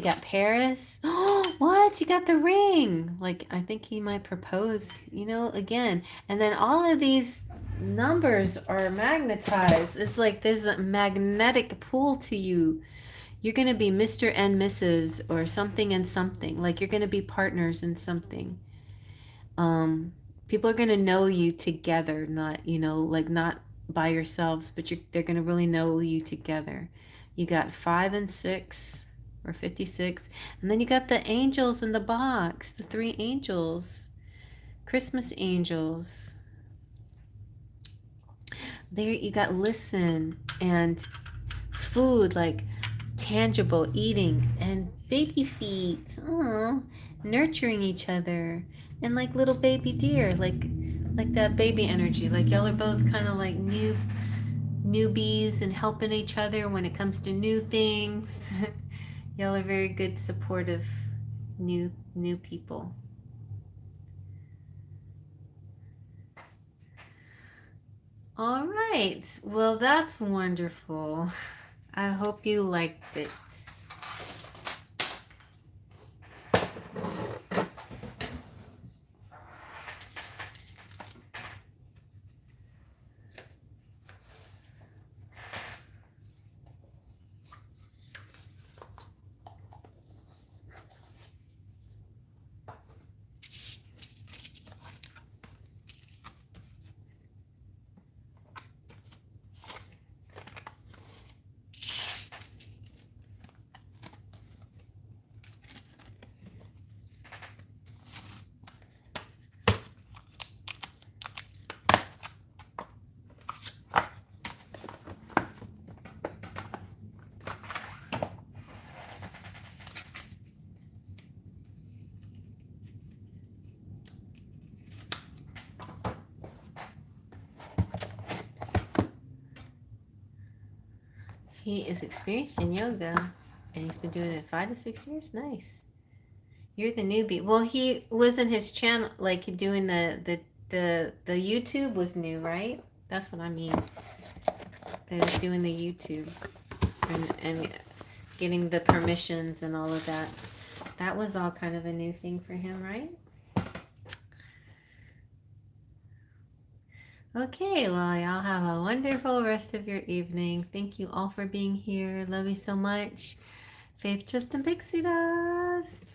got Paris. Oh, what? You got the ring. Like, I think he might propose, you know, again. And then all of these numbers are magnetized. It's like there's a magnetic pull to you. You're going to be Mr. and Mrs. or something and something. Like, you're going to be partners in something. People are going to know you together, not, you know, like not by yourselves, but they're going to really know you together. You got 5 and 6 or 56. And then you got the angels in the box, the 3 angels, Christmas angels. There you got listen and food, like tangible eating and baby feet. Aww, nurturing each other and like little baby deer, like that baby energy. Like y'all are both kind of like newbies and helping each other when it comes to new things. Y'all are very good, supportive, new people. All right. Well, that's wonderful. I hope you liked it. He is experienced in yoga, and he's been doing it 5 to 6 years. Nice. You're the newbie. Well, he was in his channel, like doing the YouTube was new, right? That's what I mean. Doing the YouTube and getting the permissions and all of that. That was all kind of a new thing for him, right? Okay, well, y'all have a wonderful rest of your evening. Thank you all for being here. Love you so much. Faith, Trust, and Pixie Dust.